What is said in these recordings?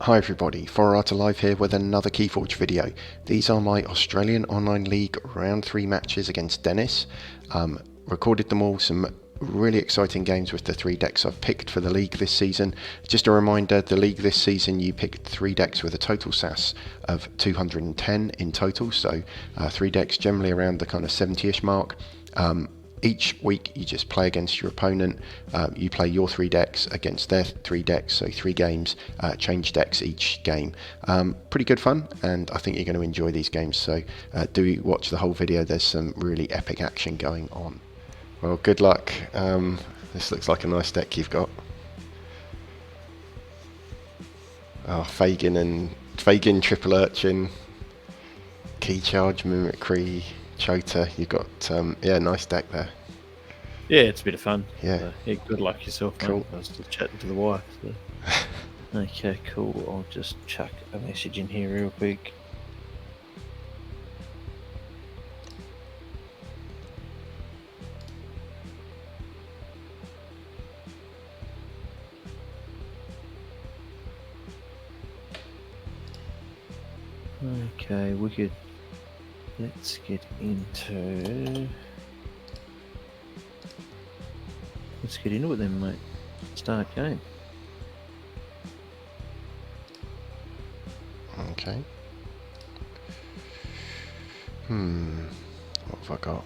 Hi everybody, Vorpobeard live here with another Keyforge video. These are my Australian Online League round 3 matches against Dennis. Recorded them all, some really exciting games with the 3 decks I've picked for the league this season. Just a reminder, the league this season you picked 3 decks with a total SAS of 210 in total, so 3 decks generally around the kind of 70ish mark. Each week you just play against your opponent, you play your 3 decks against their 3 decks, so 3 games, change decks each game. Pretty good fun, and I think you're going to enjoy these games, so do watch the whole video. There's some really epic action going on. Well, good luck. This looks like a nice deck you've got. Oh, Fagin, Triple Urchin, Key Charge, Mimicry, Chota. You've got, yeah, nice deck there. Yeah, it's a bit of fun. Yeah. Yeah, good luck yourself, mate. Cool. I was just chatting to the wife. So. Okay, cool. I'll just chuck a message in here real quick. Okay, wicked. Let's get into... Let's get into it then, mate. Start game. Okay. What have I got?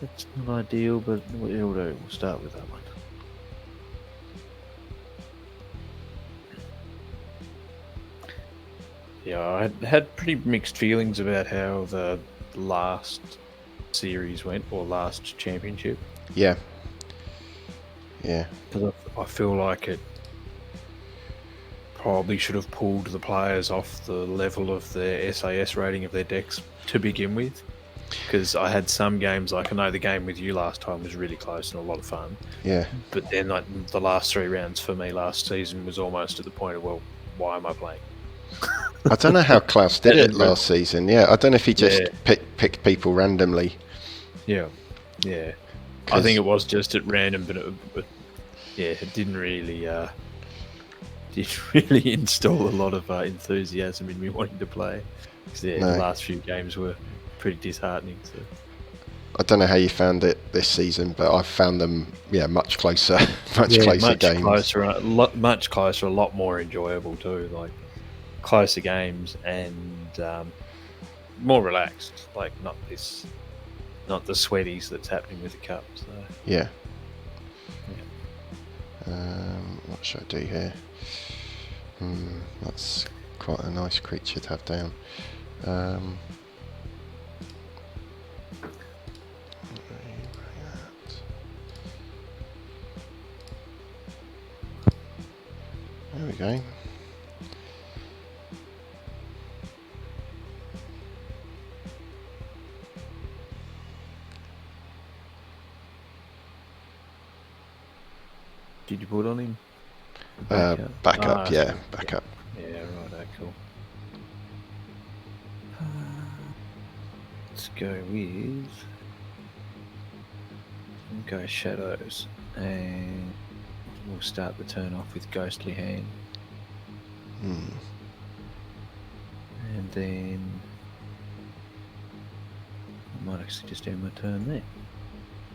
That's not ideal, but we'll do. We'll start with that one. Yeah, I had pretty mixed feelings about how the last series went, or last championship. Yeah. Yeah. Because I feel like it probably should have pulled the players off the level of their SAS rating of their decks to begin with. Because I had some games, like I know the game with you last time was really close and a lot of fun. Yeah. But then like, the last 3 rounds for me last season was almost at the point of, well, why am I playing? I don't know how Claes did it last season. Yeah, I don't know if he just picked people randomly. Yeah, yeah. I think it was just at random, but yeah, it didn't really install a lot of enthusiasm in me wanting to play. Yeah, no. The last few games were pretty disheartening. So. I don't know how you found it this season, but I've found them, much closer, closer games. Much closer, a lot more enjoyable too. Like closer games and more relaxed. Like not the sweaties that's happening with the cup. So. Yeah. What should I do here? That's quite a nice creature to have down. There we go. Did you put on him? Back up, yeah, back up. Yeah, right, cool. Let's go with... Go Shadows, and we'll start the turn off with Ghostly Hand. And then... I might actually just end my turn there.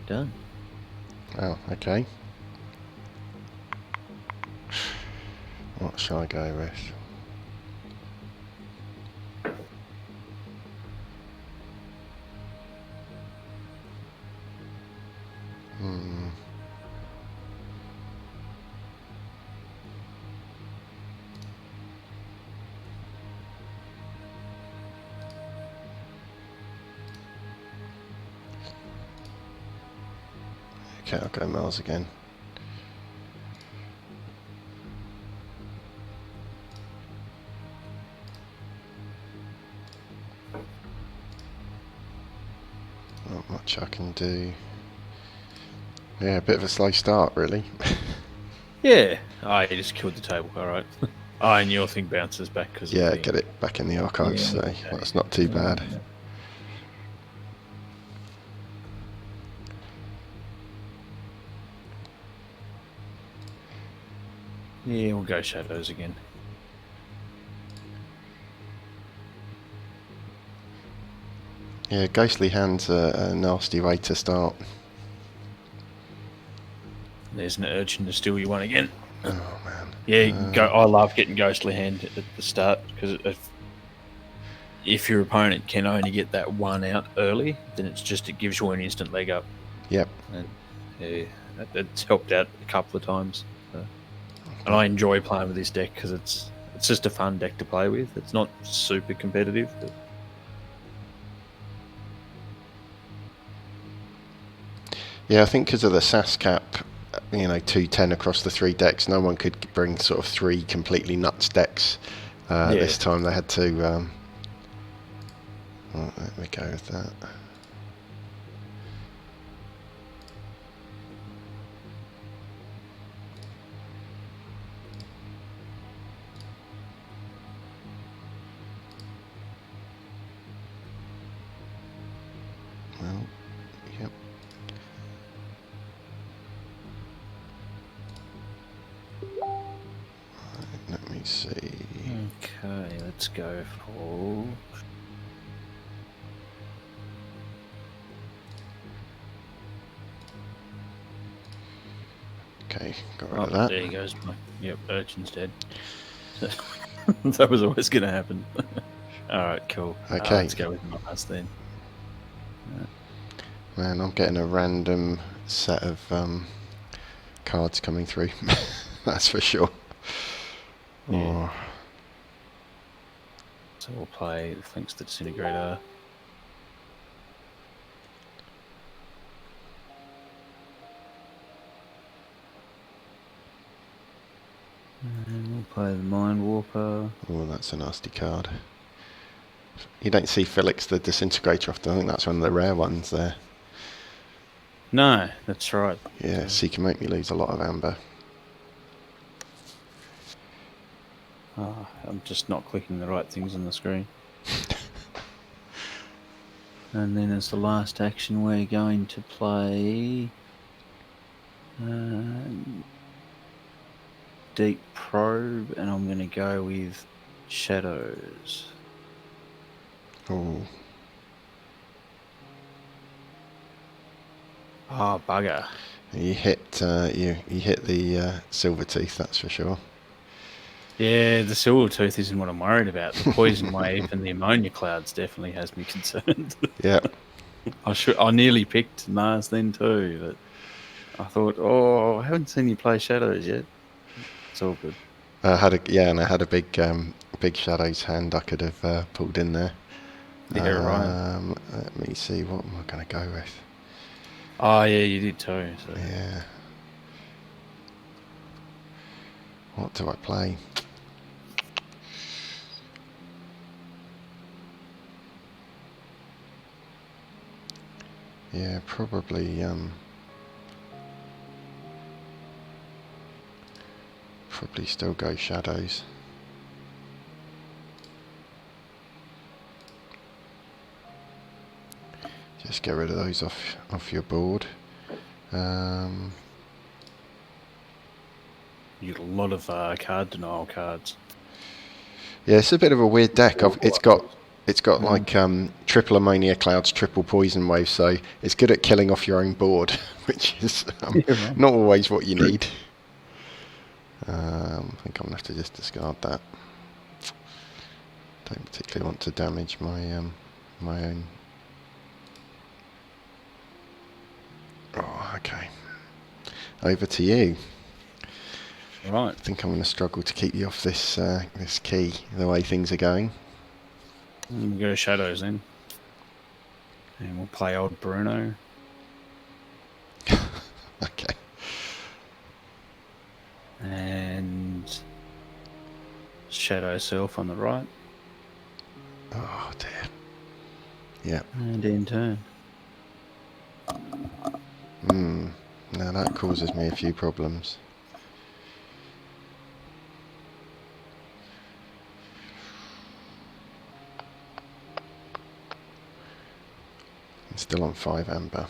Done. Oh, okay. What shall I go with? Okay, I'll go Miles again. Not much I can do. Yeah, a bit of a slow start, really. Yeah. You just killed the table. All right. And your thing bounces back because get it back in the archives. So that's not too bad. Yeah, we'll go shadows again. Yeah, ghostly hand's a nasty way to start. There's an urchin to steal you one again. Oh man. Yeah, I love getting ghostly hand at the start because if your opponent can only get that one out early, then it gives you an instant leg up. Yep. And yeah, that's helped out a couple of times. So. And I enjoy playing with this deck because it's just a fun deck to play with. It's not super competitive, but yeah, I think because of the SAS cap, 210 across the 3 decks, no one could bring sort of 3 completely nuts decks. This time they had to. Well, let me go with that. Well, yep. Let me see. Okay, let's go for. Okay, got rid of that. There he goes. Yep, urchin's dead. That was always going to happen. Alright, cool. Okay. Let's go with Mars then. Man, I'm getting a random set of cards coming through. That's for sure. Yeah. So we'll play Thanks to Disintegrator. And we'll play the Mind Warper. Oh, that's a nasty card. You don't see Felix the Disintegrator often. I think that's one of the rare ones there. No, that's right. Yeah, so you can make me lose a lot of amber. I'm just not clicking the right things on the screen. And then as the last action, we're going to play Deep Probe, and I'm going to go with Shadows. Oh. Oh, bugger. You hit you hit the silver tooth, that's for sure. Yeah, the silver tooth isn't what I'm worried about. The poison wave and the ammonia clouds definitely has me concerned. Yeah. I nearly picked Mars then too, but I thought, I haven't seen you play Shadows yet. It's all good. I had a big shadows hand I could have pulled in there. Yeah, right. Let me see, what am I going to go with? Oh yeah, you did too. So. Yeah. What do I play? Yeah, probably still go shadows. Just get rid of those off your board. You get a lot of card denial cards. Yeah, it's a bit of a weird deck. It's got like triple ammonia clouds, triple poison wave, so it's good at killing off your own board, which is not always what you need. I think I'm gonna have to just discard that. Don't particularly want to damage my my own. Oh, okay. Over to you. Right. I think I'm going to struggle to keep you off this this key the way things are going. We'll go Shadows then. And we'll play old Bruno. Okay. And Shadow Self on the right. Oh dear. Yeah. And in turn. Now that causes me a few problems. I'm still on 5 amber.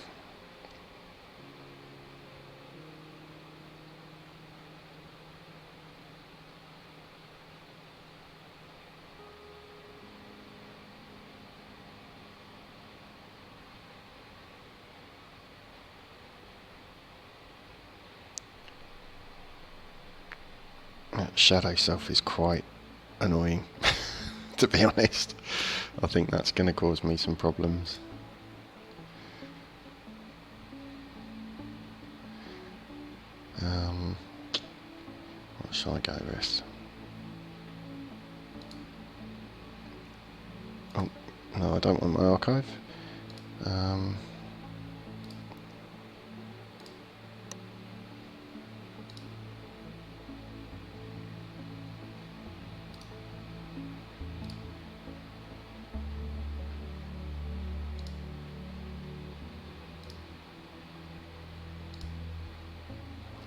Shadow Self is quite annoying, to be honest. I think that's going to cause me some problems. What shall I go with? Oh, no, I don't want my archive.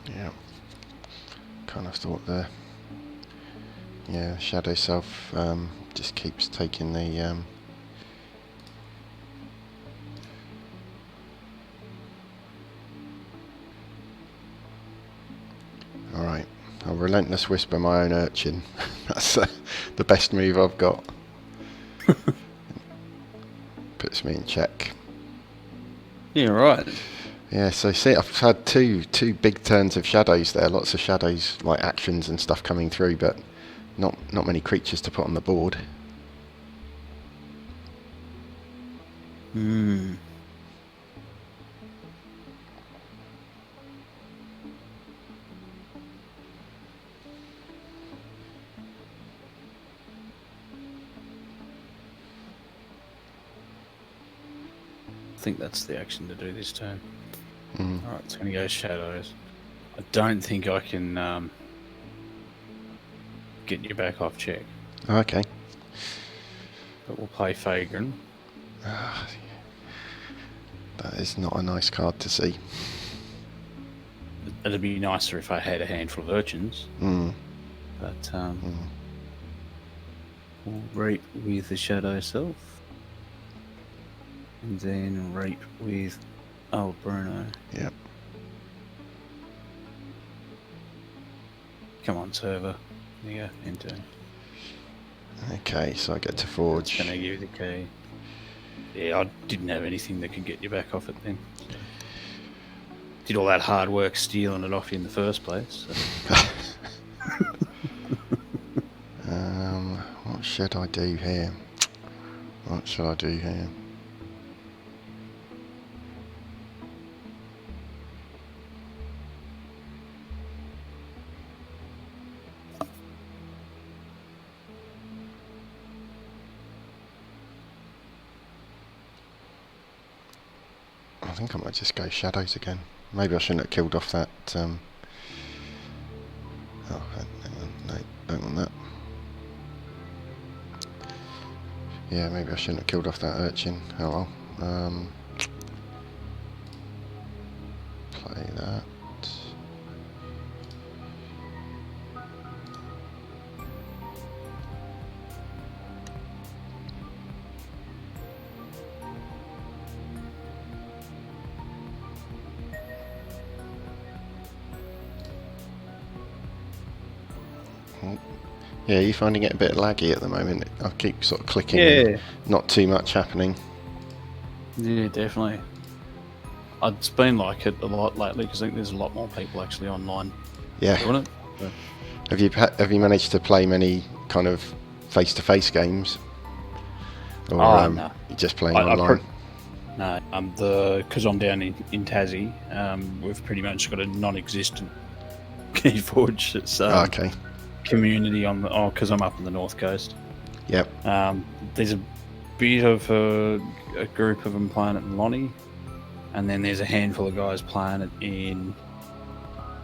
Yeah, kind of thought there. Yeah, Shadow Self just keeps taking the Alright, I'll Relentless Whisper my own urchin. That's the best move I've got. Puts me in check. Yeah, right. Yeah, so see, I've had two big turns of shadows there. Lots of shadows, like actions and stuff coming through, but not many creatures to put on the board. I think that's the action to do this turn. Alright, it's going to go shadows. I don't think I can get you back off check. Okay. But we'll play Fagrin. That is not a nice card to see. It'd be nicer if I had a handful of urchins. But we'll rape with the Shadow Self. And then rape with old Bruno. Yep. Come on, server. There you go, enter. Okay, so I get to forge. It's going to give you the key. Yeah, I didn't have anything that could get you back off it then. So did all that hard work stealing it off you in the first place. So. What should I do here? What should I do here? I think I might just go shadows again. Maybe I shouldn't have killed off that. Oh, hang on. No, don't want that. Yeah, maybe I shouldn't have killed off that urchin. Oh well. Play that. Yeah, you're finding it a bit laggy at the moment. I keep sort of clicking. Yeah. Not too much happening. Yeah, definitely. It's been like it a lot lately because I think there's a lot more people actually online Yeah. doing it. But Have you managed to play many kind of face-to-face games? Or no. you're just playing I online? No, because I'm down in Tassie, we've pretty much got a non-existent Keyforge. It's Okay. community on the because I'm up on the north coast. Yep. There's a bit of a group of them playing it in Lonnie, and then there's a handful of guys playing it in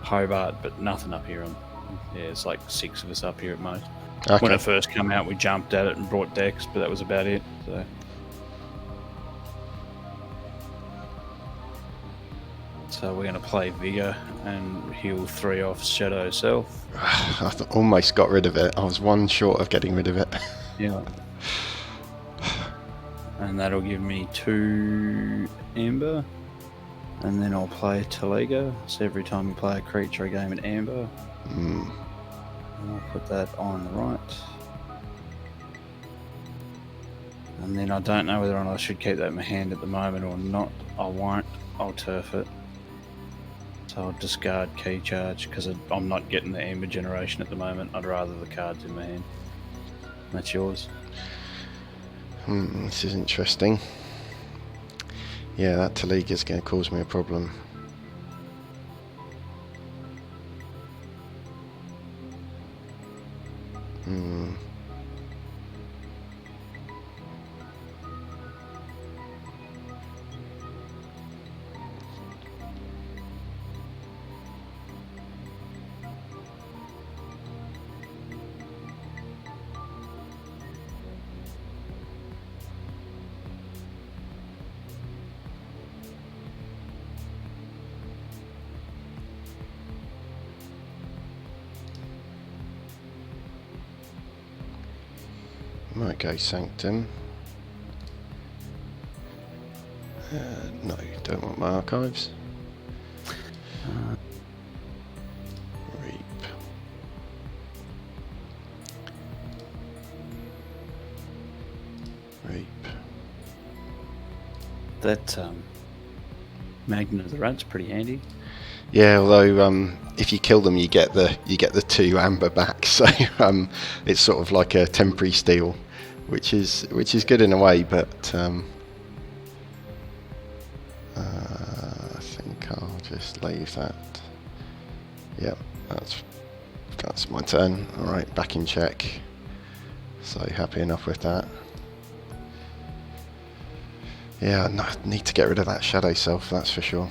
Hobart, but nothing up here. It's like 6 of us up here at most. Okay. When it first came out, we jumped at it and brought decks, but that was about it. So we're going to play Vigor and heal 3 off Shadow Self. I almost got rid of it. I was one short of getting rid of it. Yeah. And that'll give me 2 Amber. And then I'll play Telega. So every time you play a creature, I gain an Amber. And I'll put that on the right. And then I don't know whether or not I should keep that in my hand at the moment or not. I won't. I'll turf it. So I'll discard key charge because I'm not getting the amber generation at the moment. I'd rather the cards in my hand. That's yours. This is interesting. Yeah, that Taliga is going to cause me a problem. Might go Sanctum. No, don't want my archives. Reap. Reap. That Magnet of the Rat's pretty handy. Yeah, although if you kill them, you get the 2 amber back. So it's sort of like a temporary steal, which is good in a way. But I think I'll just leave that. Yep, that's my turn. All right, back in check. So happy enough with that. Yeah, no, I need to get rid of that shadow self. That's for sure.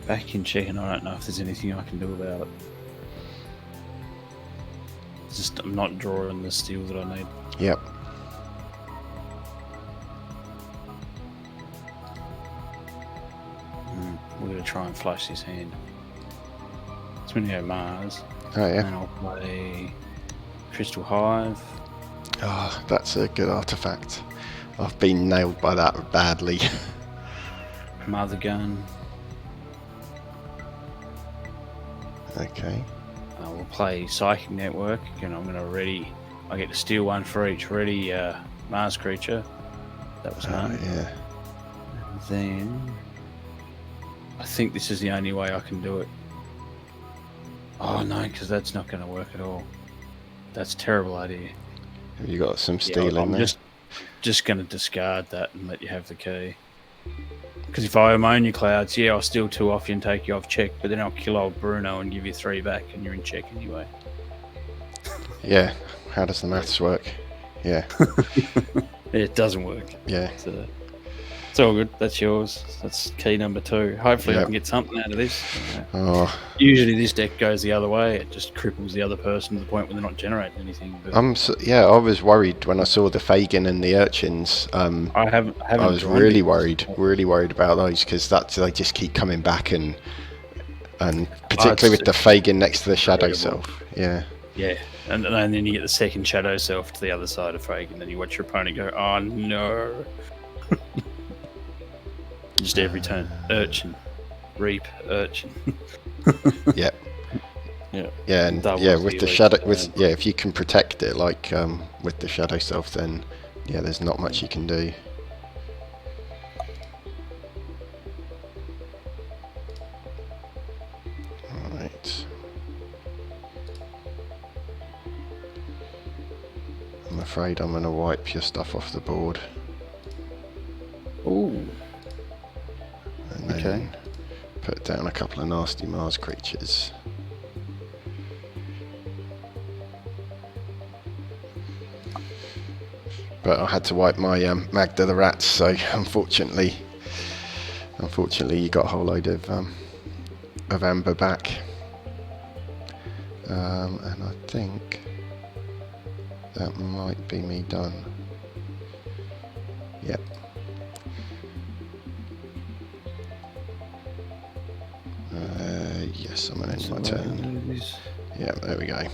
Back in check, and I don't know if there's anything I can do about it. It's just I'm not drawing the steel that I need. Yep. We're going to try and flush this hand. It's going to go Mars. Oh yeah. And I'll play Crystal Hive. Oh, that's a good artifact. I've been nailed by that badly. Mother Gun. Okay. We'll play Psychic Network, and I'm going to ready. I get to steal one for each ready Mars creature. That was none. Yeah. And then I think this is the only way I can do it. Oh no, because that's not going to work at all. That's a terrible idea. Have you got some steel in I'm there? just going to discard that and let you have the key. Because if I own your clouds, yeah, I'll steal 2 off you and take you off check, but then I'll kill old Bruno and give you 3 back, and you're in check anyway. Yeah. How does the maths work? Yeah. It doesn't work. Yeah. So, it's all good. That's yours. That's key number 2. Hopefully I can get something out of this. Oh, Usually this deck goes the other way. It just cripples the other person to the point where they're not generating anything. But I was worried when I saw the Fagin and the Urchins. I haven't I was drawn really it. worried about those because they just keep coming back and particularly with the Fagin next to the Shadow incredible. Self. Yeah. Yeah, and then you get the second Shadow Self to the other side of Fake, and then you watch your opponent go, oh no. Just every turn. Urchin. Reap. Urchin. Yep. Yeah. Yeah, and Doubles yeah, with the the elite shadow, turn. if you can protect it like with the Shadow Self, then yeah, there's not much you can do. All right. I'm afraid I'm going to wipe your stuff off the board. Ooh. And then Okay. put down a couple of nasty Mars creatures. But I had to wipe my Magda the Rats, so unfortunately you got a whole load of amber back. And I think that might be me done. Yep. Yes, I'm gonna end my turn. Yeah, there we go.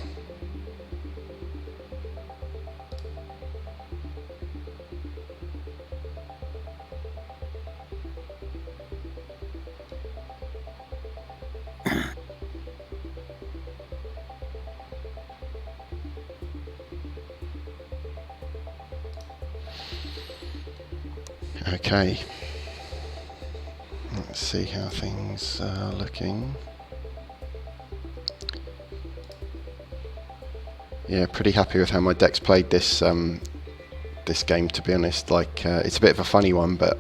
Okay. Let's see how things are looking. Yeah, pretty happy with how my deck's played this this game, to be honest. Like, it's a bit of a funny one, but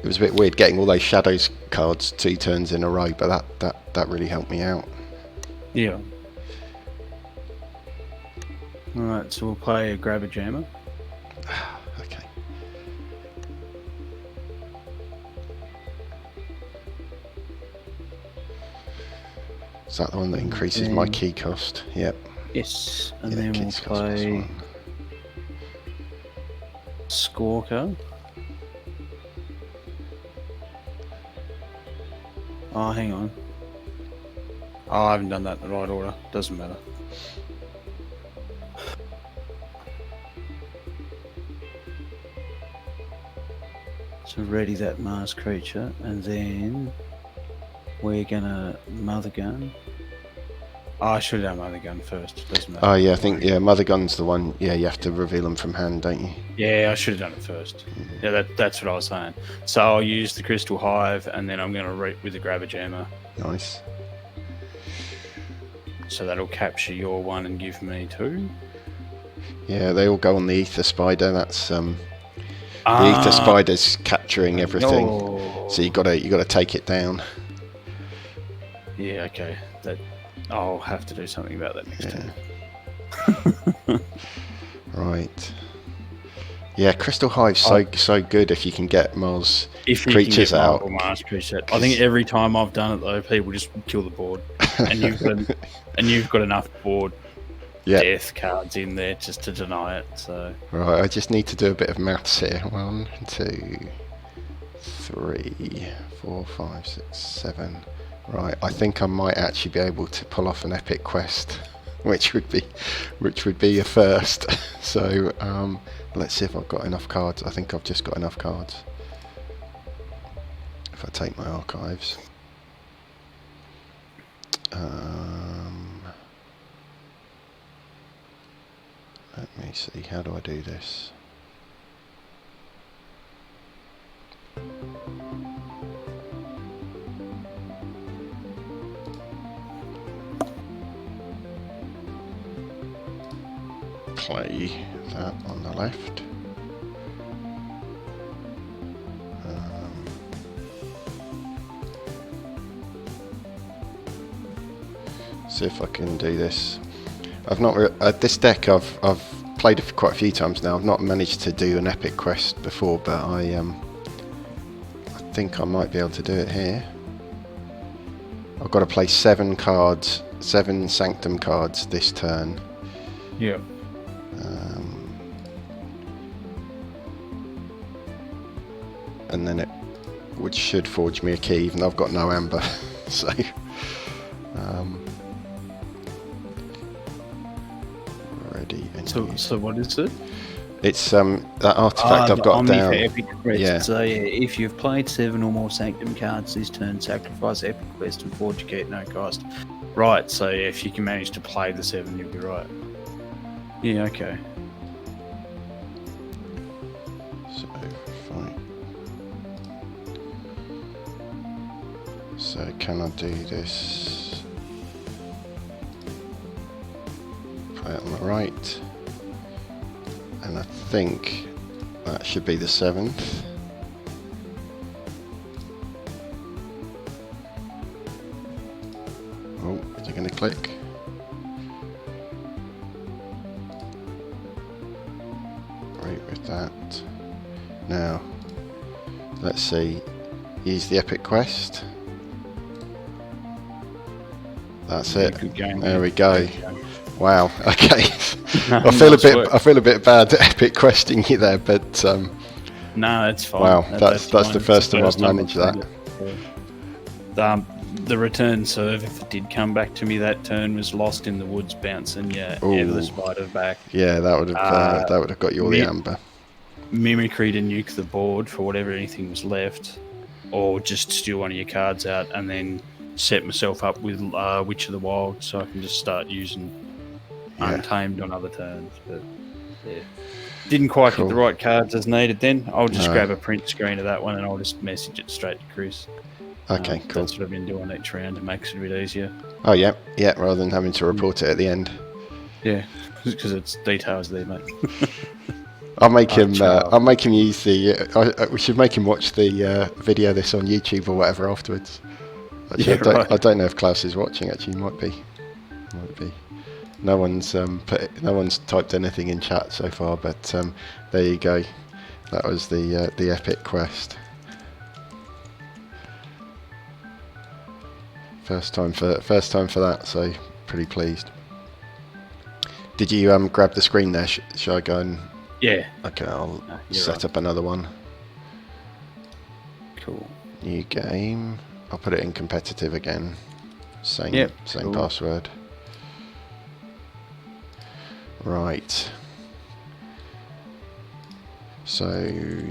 it was a bit weird getting all those Shadows cards 2 turns in a row, but that really helped me out. Yeah. Alright, so we'll play a Grabber Jammer. Okay. Is that the one that increases my key cost? Yep. Yes, and Yeah, then we'll keys cost plus play 1. Squawker. Oh, hang on. Oh, I haven't done that in the right order. Doesn't matter. So ready that Mars creature, and then we're gonna Mother Gun. Oh, I should have done Mother Gun first. Doesn't matter. Oh yeah, I think Mother Gun's the one. Yeah, you have to reveal them from hand, don't you? Yeah, I should have done it first. Yeah, that's what I was saying. So I'll use the Crystal Hive, and then I'm gonna reap with the Grabber Jammer. Nice. So that'll capture your 1 and give me 2. Yeah, they all go on the Ether Spider. That's the Ether Spider's capturing everything. Oh. So you gotta take it down. Yeah, okay. That I'll have to do something about that next Yeah. time. Right. Yeah, Crystal Hive's so good if you can get Mars If you creatures can get out. multiple Mars creatures out. I think every time I've done it though, people just kill the board, and you've got enough board death cards in there just to deny it. So right, I just need to do a bit of maths here. 1, 2, 3, 4, 5, 6, 7. Right, I think I might actually be able to pull off an epic quest, which would be a first. So let's see if I've got enough cards. I think I've just got enough cards. If I take my archives. Let me see, how do I do this? Play that on the left. See if I can do this. I've not this deck. I've played it quite a few times now. I've not managed to do an epic quest before, but I think I might be able to do it here. I've got to play 7 cards, 7 Sanctum cards this turn. yeah. And then which should forge me a key, even though I've got no amber. So ready and So what is it? it's that artifact I've got Omni down. for Epic Quest. Yeah. So yeah, if you've played 7 or more Sanctum cards this turn, sacrifice Epic Quest and forge a key at no cost. Right, so if you can manage to play the 7, you'll be right. Yeah, okay. So fine. So can I do this? Play it on the right. And I think that should be the 7th. Oh, is it going to click? Right with that. Now, let's see. Use the epic quest. That's it. Good game. There we go. Good game. Wow. Okay. I feel a bit bad epic questing you there, but No, it's fine. wow, that's fine. the first time I've managed that. The return serve, if it did come back to me that turn, was lost in the woods, bouncing ever the spider back. Yeah, that would have got you all the amber. Mimicry to nuke the board for whatever anything was left, or just steal one of your cards out, and then set myself up with Witch of the Wild, so I can just start using Untamed on other turns. But yeah. Didn't quite Cool. get the right cards as needed then. I'll just No. grab a print screen of that one and I'll just message it straight to Chris. Okay, cool. That's what I've been doing each round. It makes it a bit easier. Oh, yeah, rather than having to report it at the end. Yeah, because it's details there, mate. I'll make him use the. We should make him watch the video of this on YouTube or whatever afterwards. Actually, I don't know if Claes is watching. Actually, might be. No one's typed anything in chat so far, but there you go. That was the epic quest. First time for that, so pretty pleased. Did you grab the screen there? Shall I go and? Yeah. Okay, I'll set up another one. Cool. New game. I'll put it in competitive again. Same cool. password. Right. So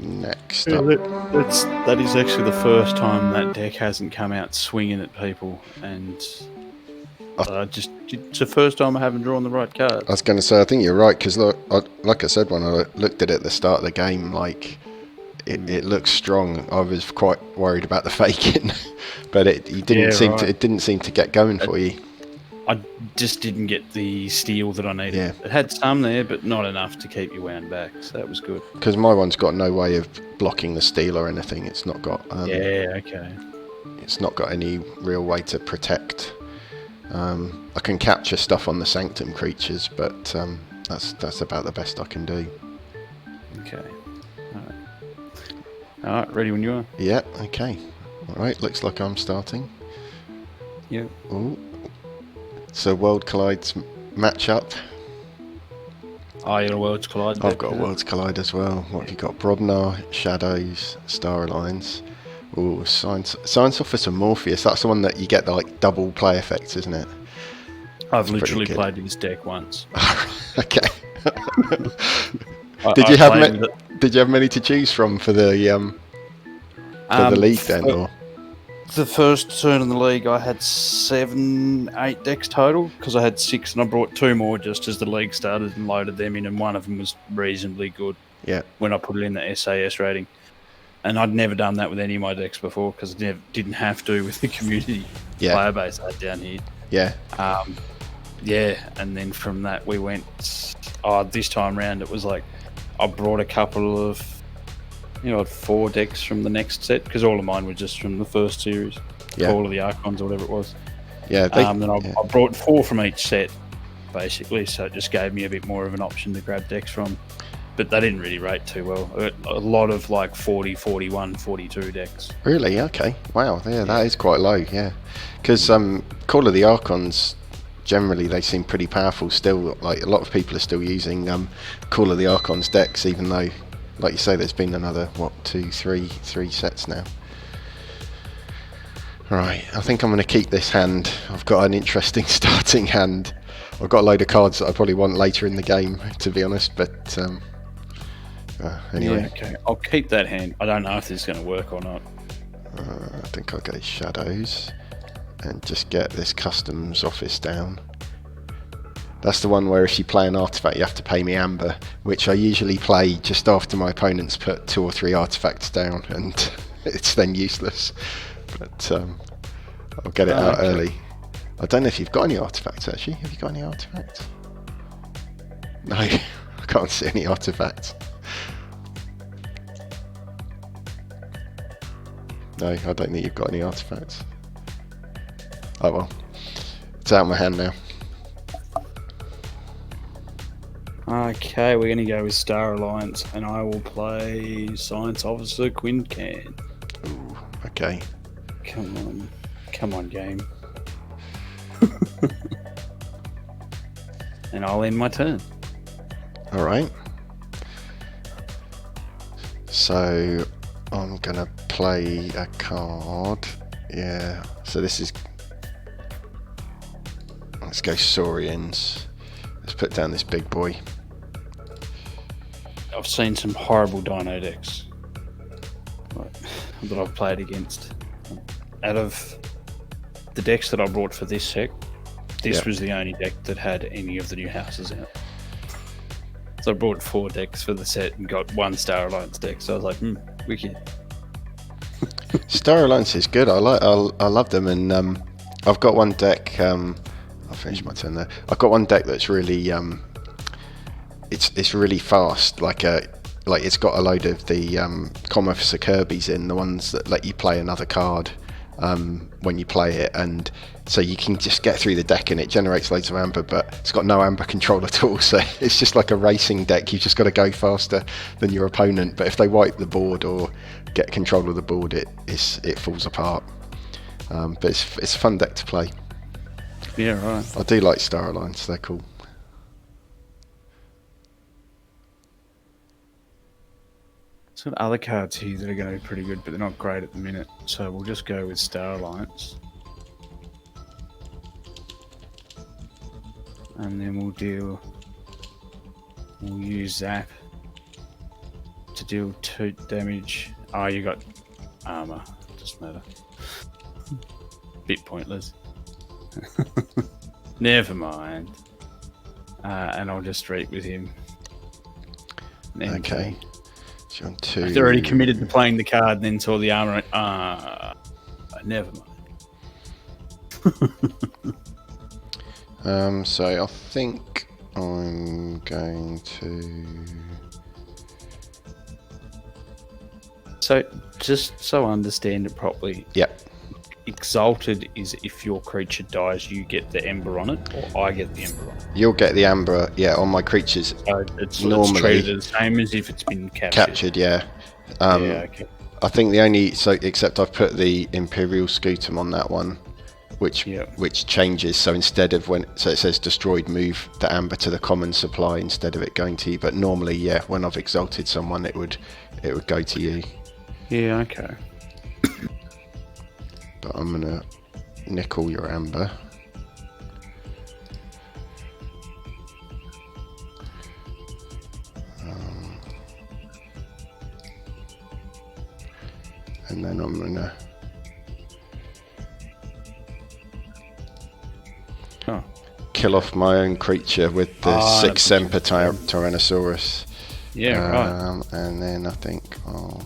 next up. That is actually the first time that deck hasn't come out swinging at people, and it's the first time I haven't drawn the right card. I was going to say, I think you're right, because look, like I said when I looked at it at the start of the game, like it looks strong. I was quite worried about the faking, but it didn't seem to get going for you. I just didn't get the steal that I needed. Yeah. It had some there, but not enough to keep you wound back, so that was good. Because my one's got no way of blocking the steal or anything. It's not got. Okay. It's not got any real way to protect. I can capture stuff on the Sanctum creatures, but that's about the best I can do. Okay. All right. Ready when you are. Yeah. Okay. All right. Looks like I'm starting. Yep. Ooh. So World Collide's match up. Oh, you got a Worlds Collide? I've got a Worlds Collide as well. What have you got? Brodnar, Shadows, Star Alliance. Ooh, Science Officer Morpheus. That's the one that you get the double play effects, isn't it? I've literally played this deck once. Okay. Did you have many to choose from for the league then, or? The first turn in the league, I had 8 decks total, because I had 6 and I brought 2 more just as the league started and loaded them in, and one of them was reasonably good. Yeah. When I put it in the SAS rating. And I'd never done that with any of my decks before, because I didn't have to with the community player base I had down here. Yeah. And then from that we went, this time round it was like, I brought a couple of, 4 decks from the next set, because all of mine were just from the first series. Call of the Archons or whatever it was. Yeah. Then I brought 4 from each set, basically, so it just gave me a bit more of an option to grab decks from. But they didn't really rate too well. A lot of 40, 41, 42 decks. Really? Okay. Wow. Yeah, that is quite low. Yeah, because Call of the Archons, generally they seem pretty powerful still. Like a lot of people are still using Call of the Archons decks, even though, like you say, there's been another three sets now. Right. I think I'm going to keep this hand. I've got an interesting starting hand. I've got a load of cards that I probably want later in the game, to be honest. But anyway. Yeah, okay. I'll keep that hand. I don't know if this is going to work or not. I think I'll go Shadows and just get this Customs Office down. That's the one where if you play an artifact you have to pay me Amber, which I usually play just after my opponents put 2 or 3 artifacts down, and it's then useless. But I'll get it out early. I don't know if you've got any artifacts actually. Have you got any artifacts? No, I can't see any artifacts. No, I don't think you've got any artifacts. Oh well. It's out of my hand now. Okay, we're going to go with Star Alliance, and I will play Science Officer Quincan. Ooh, okay. Come on, game. And I'll end my turn. Alright. So, I'm going to play a card. Yeah, so this is... Let's go Saurians. Let's put down this big boy. I've seen some horrible dino decks that I've played against. Out of the decks that I brought for this set, this was the only deck that had any of the new houses out. So I bought 4 decks for the set and got 1 Star Alliance deck. So I was like, wicked. Star Alliance is good. I love them, and I've got one deck. I'll finish my turn there. I've got one deck that's really it's really fast. Like it's got a load of the Common Officer Kirby's in, the ones that let you play another card when you play it, and so you can just get through the deck and it generates loads of amber, but it's got no amber control at all, so it's just like a racing deck. You've just got to go faster than your opponent, but if they wipe the board or get control of the board, it falls apart. But it's a fun deck to play. Yeah, right. I do like Star Alliance, they're cool. Some other cards here that are going to be pretty good, but they're not great at the minute. So we'll just go with Star Alliance. And then we'll use Zap to deal 2 damage. Oh, you got armor. Doesn't matter. Bit pointless. Never mind. And I'll just streak with him. Then Okay. I've already committed to playing the card and then saw the armor and never mind. So I think I'm going to... So, just so I understand it properly. Yep. Exalted is if your creature dies, you get the ember on it, or I get the ember on it. You'll get the amber, on my creatures. So it's normally treated the same as if it's been captured. Yeah. Okay. I think the only except I've put the Imperial Scutum on that one, which changes. So instead of it says destroyed, move the amber to the common supply instead of it going to you. But normally, when I've exalted someone, it would go to you. Yeah. Okay. But I'm gonna nickel your amber. And then I'm gonna kill off my own creature with the 6 Semper Tyrannosaurus. Yeah, right. And then I think oh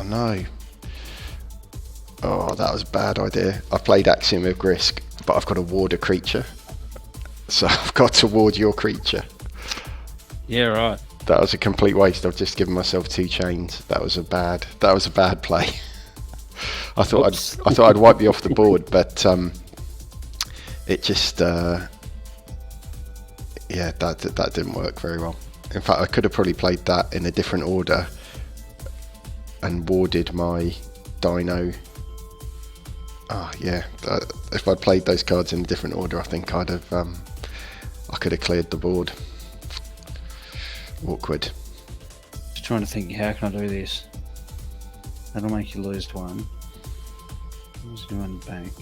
no. Oh, that was a bad idea. I played Axiom of Risk, but I've got to ward a creature. So I've got to ward your creature. Yeah, right. That was a complete waste. I've just given myself 2 chains. That was a bad play. I thought I'd wipe you off the board, but it just that didn't work very well. In fact, I could have probably played that in a different order and warded my dino. If I'd played those cards in a different order, I think I could have cleared the board. Awkward. Just trying to think, how can I do this? That'll make you lose 1. Lose 1 bank.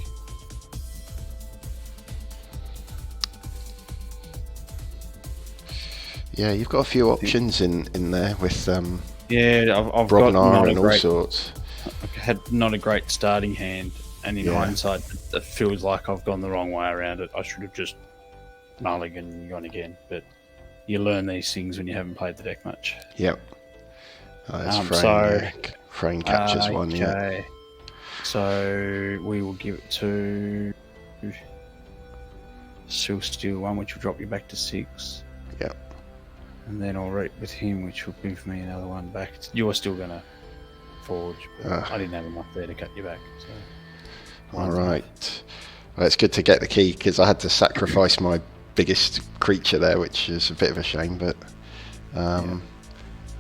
Yeah, you've got a few options in there with I've got Brognar and all sorts. I've had not a great starting hand, and in hindsight, it feels like I've gone the wrong way around it. I should have just mulliganed and gone again, but you learn these things when you haven't played the deck much. Yep. Frayne captures 1, yeah. So we will give it to Steel 1, which will drop you back to 6. Yep. And then I'll rate with him, which will give me another 1 back. You're still going to forge, but I didn't have enough there to cut you back. So. Alright. Well, it's good to get the key, because I had to sacrifice my biggest creature there, which is a bit of a shame, but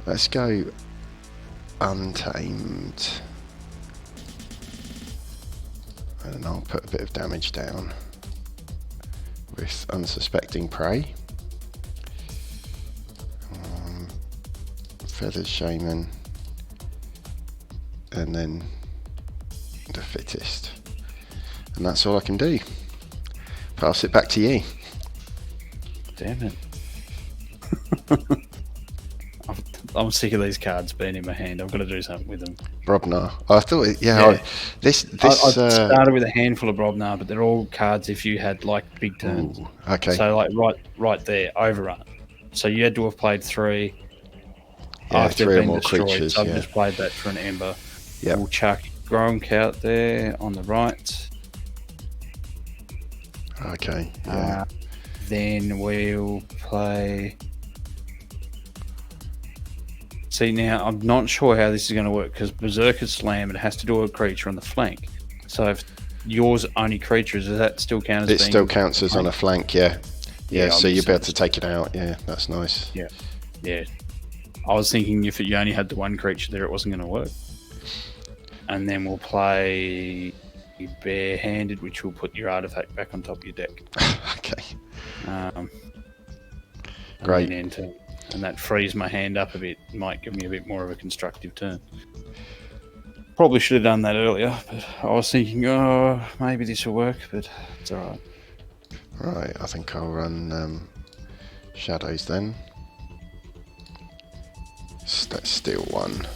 let's go Untamed. And I'll put a bit of damage down with Unsuspecting Prey. Feathered Shaman. And then the Fittest. And that's all I can do. Pass it back to you. Damn it. I'm sick of these cards being in my hand. I've got to do something with them. Brobnar. I thought, this. I started with a handful of Brobnar, but they're all cards if you had like big turns. Ooh, okay. So like right there, overrun. So you had to have played 3 after 3 or they've been more destroyed. creatures. So I've Yeah. just played that for an Ember. Yep. We'll chuck Gronk out there on the right. Okay. Yeah. Then we'll play. See, now I'm not sure how this is going to work because Berserker Slam, it has to do a creature on the flank. So if yours only creatures, does that still count as It still counts as on a flank. Yeah. So you'll be able to take it out. Yeah, that's nice. Yeah. I was thinking if you only had the one creature there, it wasn't going to work. And then we'll play Barehanded, which will put your artifact back on top of your deck. Okay. Great. And that frees my hand up a bit. Might give me a bit more of a constructive turn. Probably should have done that earlier, but I was thinking, maybe this will work, but it's alright. Right, I think I'll run Shadows then. Let's steal 1.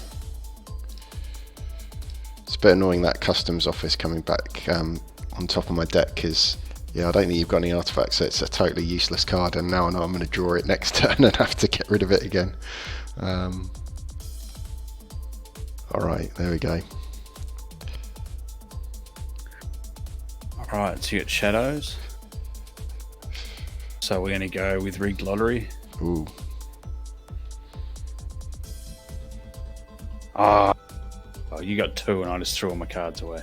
It's a bit annoying that customs office coming back on top of my deck because, I don't think you've got any artifacts, so it's a totally useless card, and now I know I'm going to draw it next turn and have to get rid of it again. Alright, there we go. Alright, so you got Shadows. So we're going to go with Rigged Lottery. Ooh. Oh, you got 2 and I just threw all my cards away.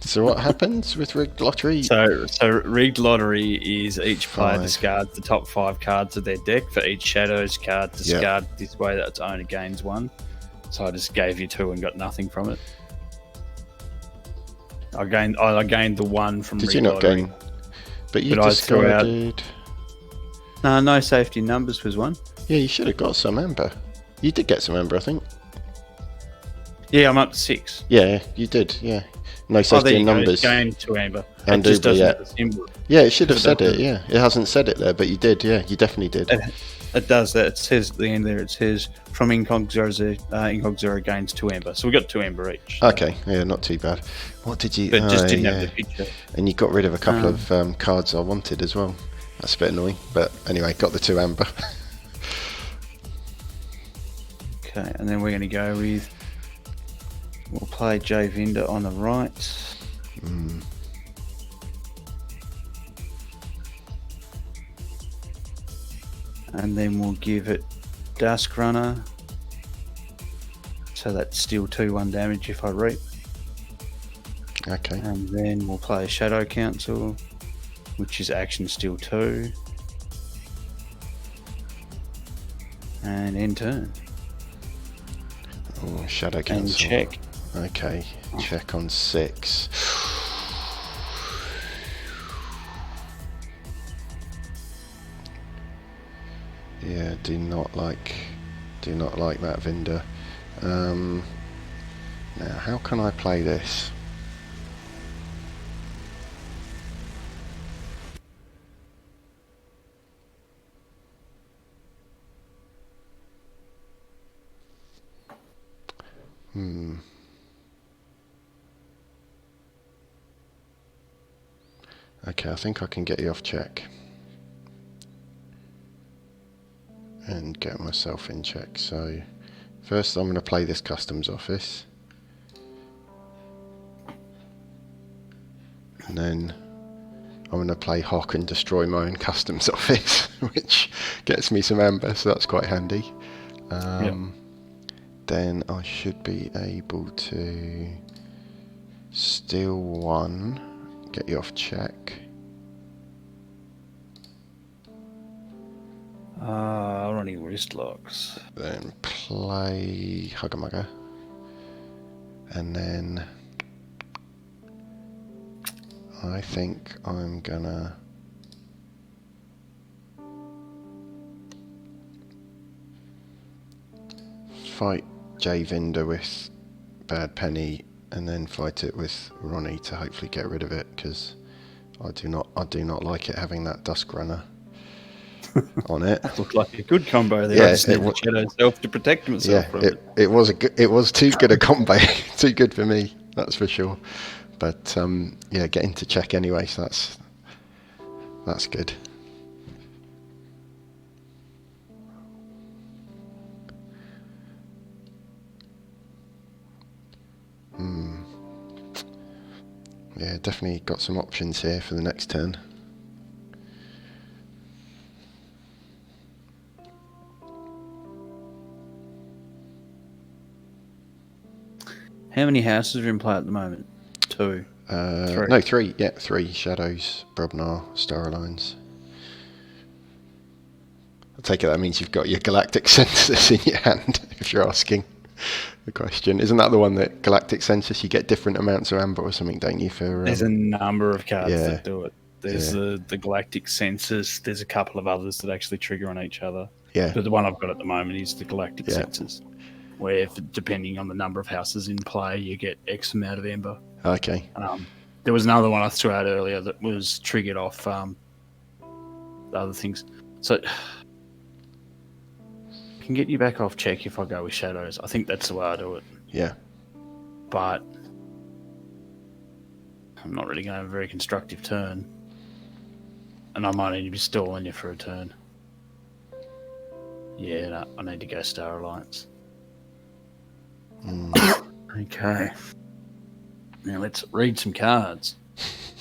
So what happens with Rigged Lottery? So Rigged Lottery is each player 5. discards the top 5 cards of their deck. For each Shadows card discard this way that its owner gains 1. So I just gave you 2 and got nothing from it. I gained the 1 from Did Rigged you not Lottery. gain? But you But I threw out- discarded... No safety numbers was 1. Yeah, you should have got some Ember. You did get some Ember, I think. Yeah, I'm up to 6. Yeah, you did, yeah. No safety in numbers. Gained 2 Amber. And it just Uber, doesn't yeah. have the symbol. Yeah, it should have said it, doesn't. yeah. It hasn't said it there, but you did, yeah. You definitely did. It does that. It says at the end there, it says from Incog 0 gains 2 Amber. So we got 2 Amber each. Okay, yeah, not too bad. What did you... But just didn't have the picture. And you got rid of a couple of cards I wanted as well. That's a bit annoying. But anyway, got the 2 Amber. Okay, and then we're going to go with... We'll play Javinda on the right. Mm. And then we'll give it Dusk Runner. So that's still 2-1 damage if I reap. Okay. And then we'll play Shadow Council, which is action still 2. And end turn. Oh, Shadow And Council. check. Okay, check on 6. Yeah, do not like that Vinda. Now, how can I play this? Okay, I think I can get you off check. And get myself in check. So, first I'm going to play this customs office. And then I'm going to play Hawk and destroy my own customs office, which gets me some amber, so that's quite handy. Then I should be able to steal 1. Get you off check. Running wrist locks. Then play Hugger-Mugger. And then I think I'm gonna fight Javinda with Bad Penny and then fight it with Ronnie to hopefully get rid of it, because I do not like it having that Dusk Runner. on it. That looked like a good combo there. Yeah, I just need it the Shadow Self to protect myself Yeah, from it. it was it was too good a combo, too good for me, that's for sure. But yeah, getting to check anyway, so that's good. Yeah, definitely got some options here for the next turn. How many houses are in play at the moment? 2. 3. No, 3. Yeah, 3. Shadows, Brobnar, Star Alliance. I take it that means you've got your galactic census in your hand, if you're asking the question. Isn't that the one that galactic census, you get different amounts of amber or something, don't you? For There's a number of cards yeah, that do it. There's the galactic census. There's a couple of others that actually trigger on each other. yeah, But the one I've got at the moment is the galactic Yeah. census, where depending on the number of houses in play, you get X amount of ember. okay. There was another one I threw out earlier that was triggered off the other things. So I can get you back off check if I go with shadows. I think that's the way I do it. Yeah, But I'm not really going to have a very constructive turn. And I might need to be stalling you for a turn. Yeah, no, I need to go Star Alliance. Okay. Now let's read some cards.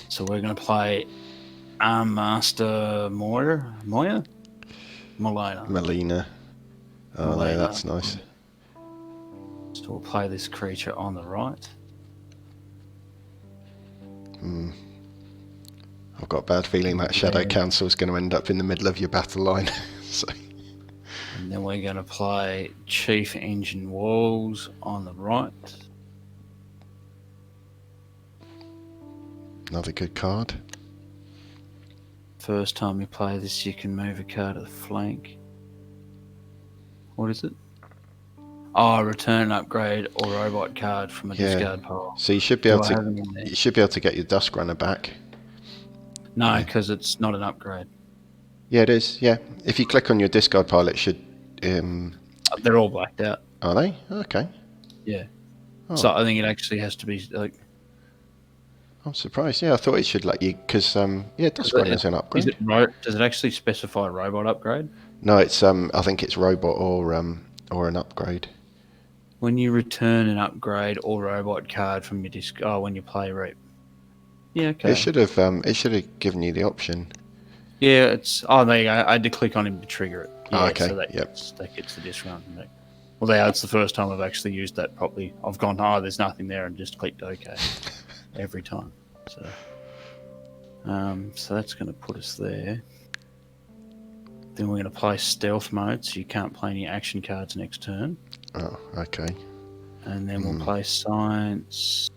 So we're going to play Armmaster Moya? Molina. Melina. Oh, Melina. no, that's nice. So we'll play this creature on the right. I've got a bad feeling that Shadow Council is going to end up in the middle of your battle line. So. And then we're going to play Chief Engine Walls on the right. Another good card. First time you play this, you can move a card to the flank. What is it? Oh, return an upgrade or robot card from a discard pile. So you should be able to get your Dusk Runner back. No, because it's not an upgrade. Yeah, it is. Yeah, if you click on your discard pile, it should. They're all blacked out. Are they? Okay. Yeah. Oh. So I think it actually has to be like. I'm surprised. Yeah, I thought it should let you because Dusk Runner's an upgrade. Does it actually specify robot upgrade? No, it's I think it's robot or an upgrade. When you return an upgrade or robot card from your disc, when you play Reap. Yeah, okay. It should have given you the option. Yeah, it's. Oh, there you go. I had to click on him to trigger it. Yeah, okay. So that gets the disc run back. Well, it's the first time I've actually used that properly. I've gone, there's nothing there, and just clicked OK every time. So, so that's going to put us there. Then we're going to play stealth mode, so you can't play any action cards next turn. Oh, okay. And then we'll play science.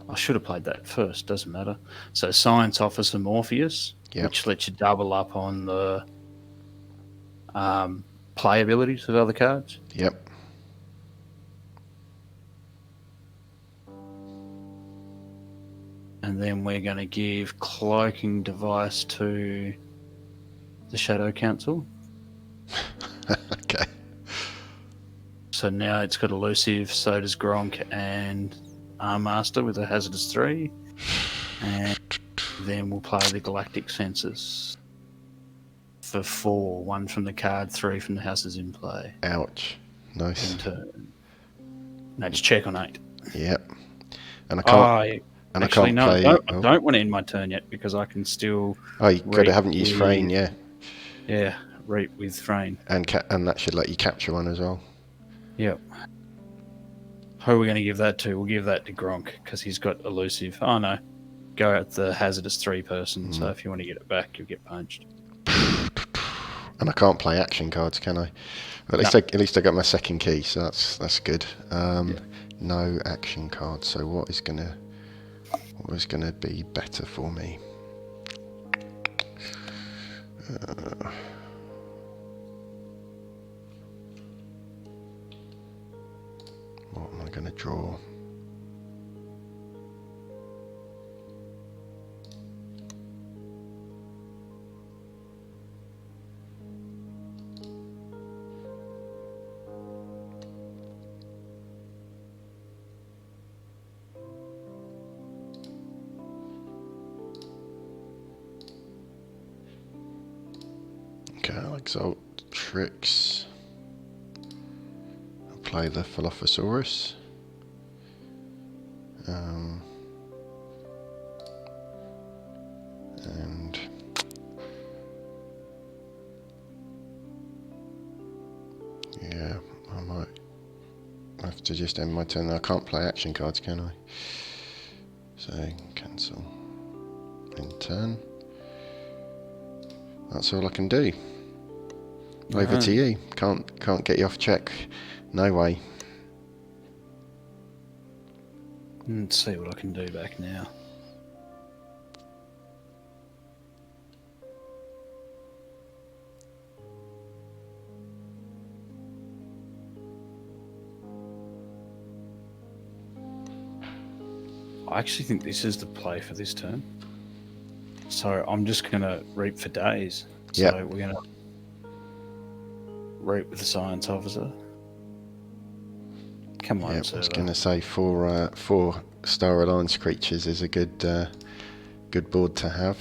I should have played that first, doesn't matter. So Science Officer Morpheus, which lets you double up on the play abilities of other cards. Yep. And then we're going to give Cloaking Device to the Shadow Council. Okay. So now it's got elusive, so does Gronk and Armmaster with a hazardous 3. And then we'll play the Galactic Census for 4. 1 from the card, 3 from the houses in play. Ouch. Nice. No, just check on 8. Yep. And I can't. I can't play. I don't want to end my turn yet because I can still. Oh, you haven't used Frayne, yeah. Yeah, Reap with Frayne. And that should let you capture one as well. Yep. Who are we going to give that to? We'll give that to Gronk because he's got elusive. Oh no, go at the hazardous 3 person. So if you want to get it back, you'll get punched. And I can't play action cards, can I? At least I got my second key, so that's good. No action cards. So what is gonna be better for me? What am I going to draw? Okay, I'll exalt tricks. I'll play the Philophosaurus. And yeah, I might have to just end my turn. I can't play action cards, can I? So cancel. End turn. That's all I can do. Over to you. Can't get you off check. No way. Let's see what I can do back now. I actually think this is the play for this turn. So I'm just going to reap for days. So Yep. we're going to reap with the science officer. Come on, Yeah, I sir. was going to say four Star Alliance creatures is a good board to have.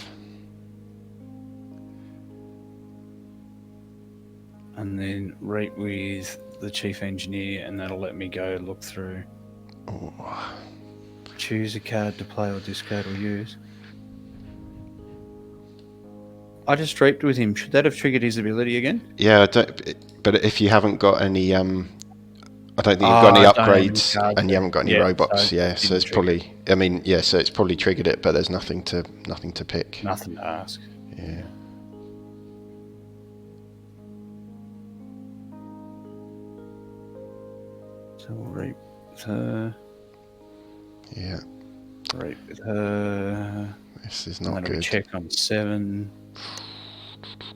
And then reap with the chief engineer, and that'll let me go look through. Oh. Choose a card to play or discard or use. I just reaped with him. Should that have triggered his ability again? Yeah, but if you haven't got any, I don't think you've got any upgrades, and you haven't got any robots. So it's probably. I mean, so it's probably triggered it, but there's nothing to pick. Nothing to ask. Yeah. So we'll reap with her. Yeah. Reap with her. This is And not then good. we check on 7.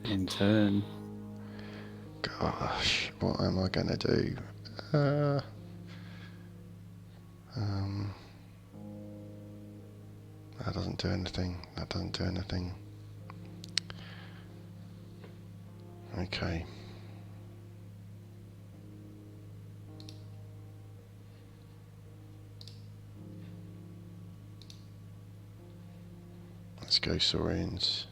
In turn. Gosh, what am I gonna do? That doesn't do anything. That doesn't do anything. Okay. Let's go Saurians.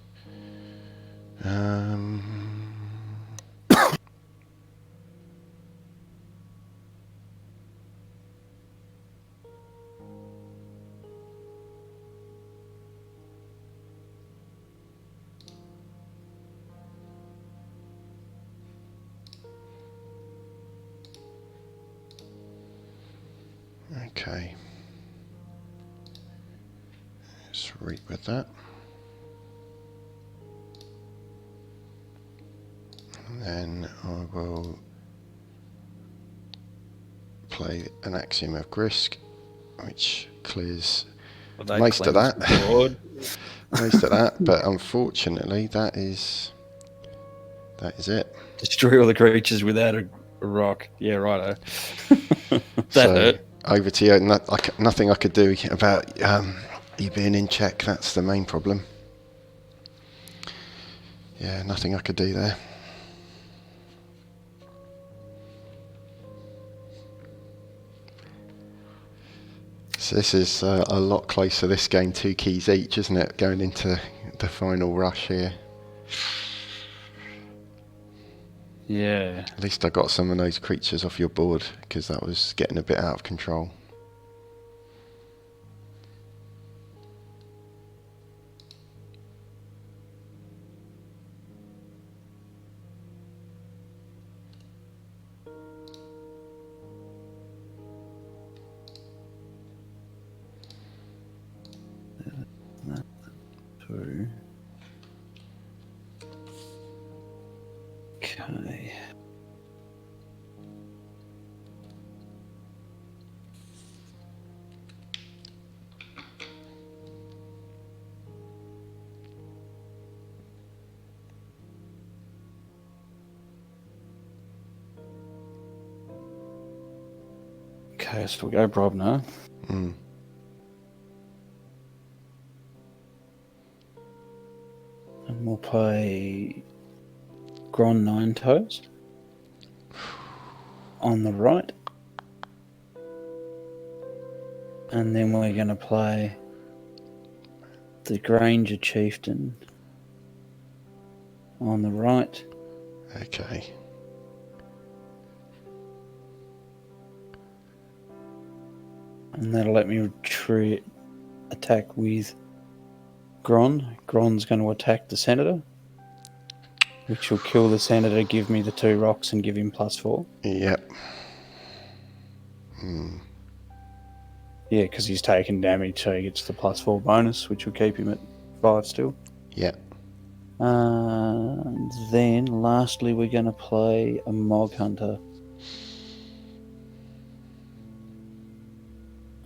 Okay. Let's read with that. And then I will play an Axiom of Grisk, which clears most of that. Most of that, but unfortunately that is it. Destroy all the creatures without a rock. Yeah, righto. That hurt. Over to you. Nothing I could do about you being in check. That's the main problem. Yeah, nothing I could do there. So this is a lot closer, this game, 2 keys each, isn't it? Going into the final rush here. Yeah. At least I got some of those creatures off your board, because that was getting a bit out of control. Okay. Okay, so we'll go Brob now. Mm. And we'll play Gron 9 Toes on the right. And then we're going to play the Granger Chieftain on the right. Okay. And that'll let me attack with Gron. Gron's going to attack the Senator, which will kill the Senator, give me the 2 rocks, and give him +4. Yep. Yeah, because he's taken damage, so he gets the +4 bonus, which will keep him at 5 still. Yep. And then, lastly, we're going to play a Mog Hunter.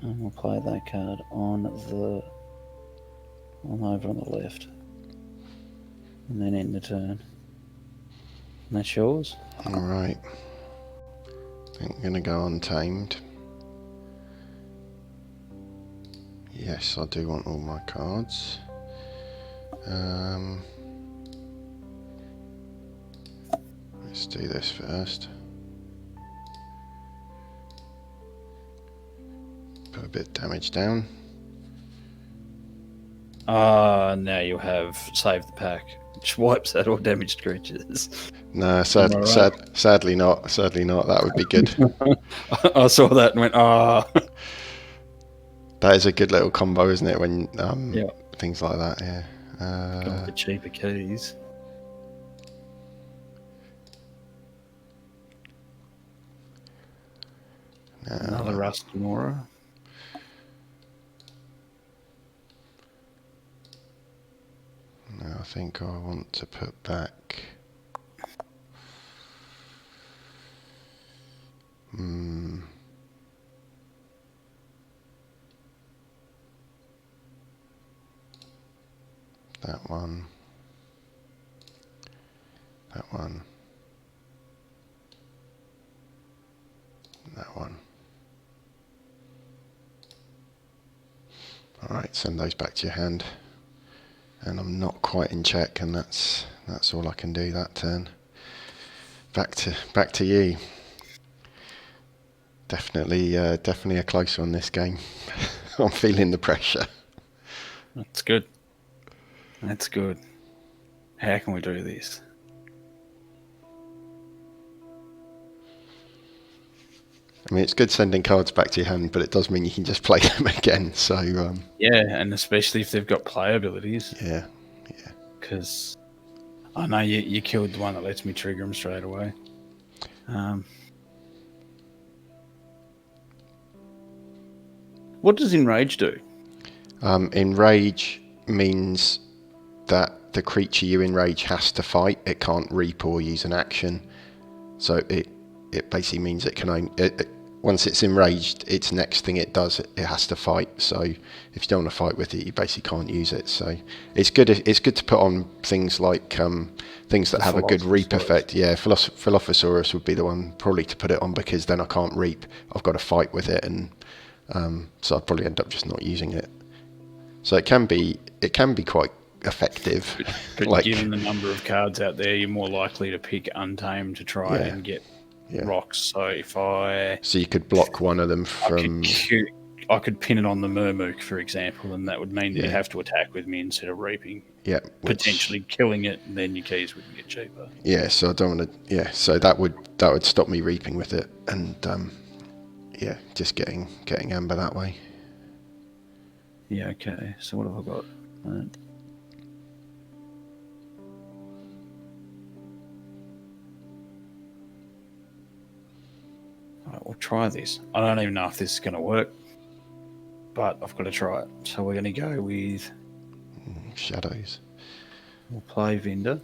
And we'll play that card on over on the left. And then end the turn. And that's yours. Alright. I think I'm going to go untamed. Yes, I do want all my cards. Let's do this first. Put a bit of damage down. Now you have saved the pack, which wipes out all damaged creatures. No, sadly not. Sadly not. That would be good. I saw that and went, That is a good little combo, isn't it? When yeah. Things like that, yeah. Got the cheaper keys. No, Another Rusty Mora. no, I think I want to put back. That one. That one. That one. Alright, send those back to your hand. And I'm not quite in check, and that's all I can do that turn. Back to you. Definitely a close one this game. I'm feeling the pressure. That's good. That's good. How can we do this? I mean, it's good sending cards back to your hand, but it does mean you can just play them again. So yeah, and especially if they've got play abilities. Yeah. Because I know you killed the one that lets me trigger them straight away. What does Enrage do? Enrage means that the creature you enrage has to fight. It can't reap or use an action. So it basically means it can only... once it's enraged, its next thing it does, it has to fight. So if you don't want to fight with it, you basically can't use it. So it's good to put on things like things that have a good reap effect. Yeah, Philophosaurus would be the one probably to put it on, because then I can't reap. I've got to fight with it, and so I'd probably end up just not using it. So it can be quite effective. But given the number of cards out there, you're more likely to pick Untamed to try and get rocks. So so you could block one of them from... I could pin it on the Murmook, for example, and that would mean that you have to attack with me instead of reaping. Yeah, potentially killing it, and then your keys would get cheaper. Yeah, so I don't want to. Yeah, so that would stop me reaping with it, and just getting amber that way. Yeah. Okay. So what have I got? Alright, we'll try this. I don't even know if this is going to work, but I've got to try it. So we're going to go with Shadows. We'll play Vendor.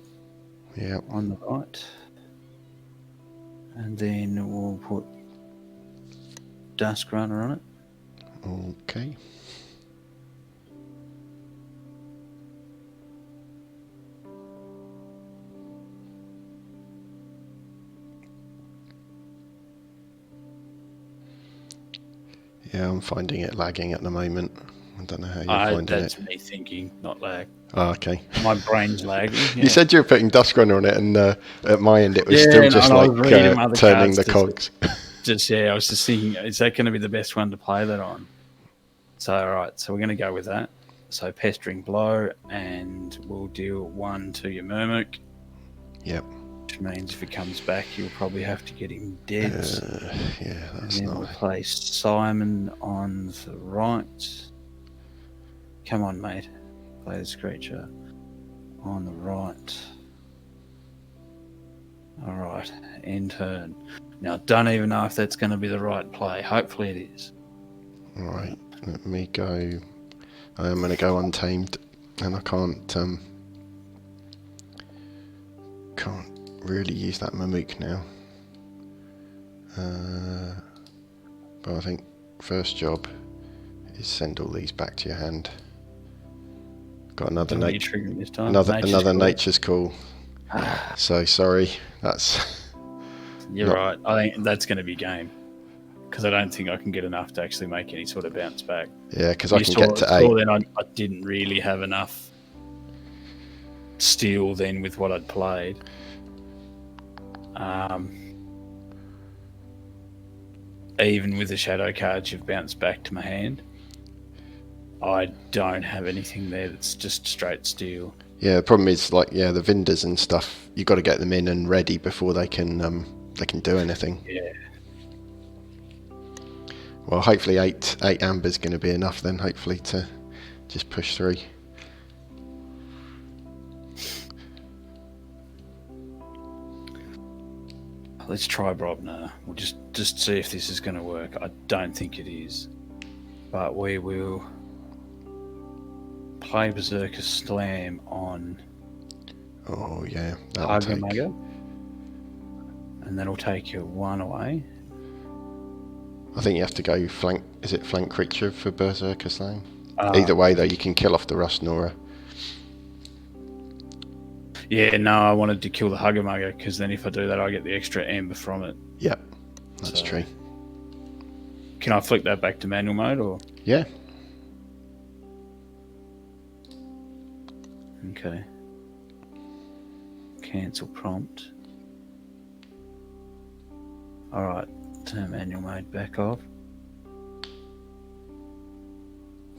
Yeah. On the right, and then we'll put Dusk Runner on it. Okay. Yeah, I'm finding it lagging at the moment. I don't know how you're finding that's it. me thinking, not lag. Oh, okay. My brain's lagging. Yeah. You said you were putting Duskrunner on it, and at my end it was still just like turning the cogs. I was just thinking, is that going to be the best one to play that on? So, all right, so we're going to go with that. So, Pestering Blow, and we'll deal 1 to your Murmook. Yep. which means if he comes back, you'll probably have to get him dead. Yeah, And that's then not. we'll place Simon on the right. Come on, mate. Play this creature on the right. Alright, end turn. Now, I don't even know if that's going to be the right play. Hopefully it is. Right, let me go. I am going to go untamed, and I can't really use that Mamook now. But I think first job is send all these back to your hand. Got another another nature's call. So sorry, that's. You're right. I think that's going to be game. Because I don't think I can get enough to actually make any sort of bounce back. Yeah, because I can get to 8. Then I didn't really have enough steel then with what I'd played. Even with the shadow cards you've bounced back to my hand, I don't have anything there that's just straight steel. Yeah, the problem is the Vinders and stuff. You got to get them in and ready before they can do anything. Yeah. Well, hopefully 8 amber's going to be enough then, hopefully, to just push through. Let's try Brobner. We'll just see if this is going to work. I don't think it is. But we will play Berserker Slam on Oh, yeah. That'll take. And that'll take your 1 away. I think you have to go flank. Is it flank creature for Berserker Slam? Either way, though, you can kill off the Rust Nora. Yeah, no, I wanted to kill the Hugger Mugger because then if I do that, I get the extra amber from it. Yep, that's true. Can I flick that back to manual mode or? Yeah. Okay. Cancel prompt. Alright, turn manual mode back off.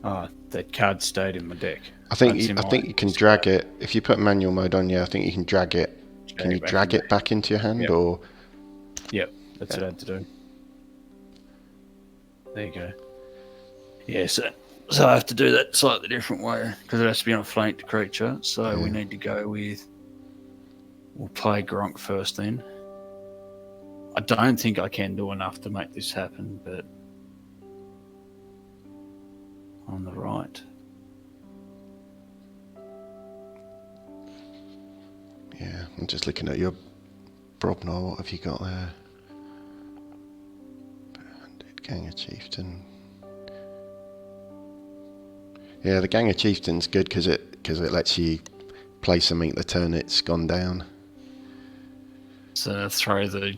Oh, that card stayed in my deck. I think you can drag it if you put manual mode on. Yeah, I think you can drag it. Can you drag it back into your hand or? Yep, that's what I had to do. There you go. Yeah, so I have to do that slightly different way because it has to be on a flanked creature. So we need to go with. We'll play Gronk first then. I don't think I can do enough to make this happen, but on the right. Yeah, I'm just looking at your Brobnar. What have you got there? Bandit, Gang of Chieftain. Yeah, the Gang of Chieftain's good because it lets you play something the turn it's gone down. So throw the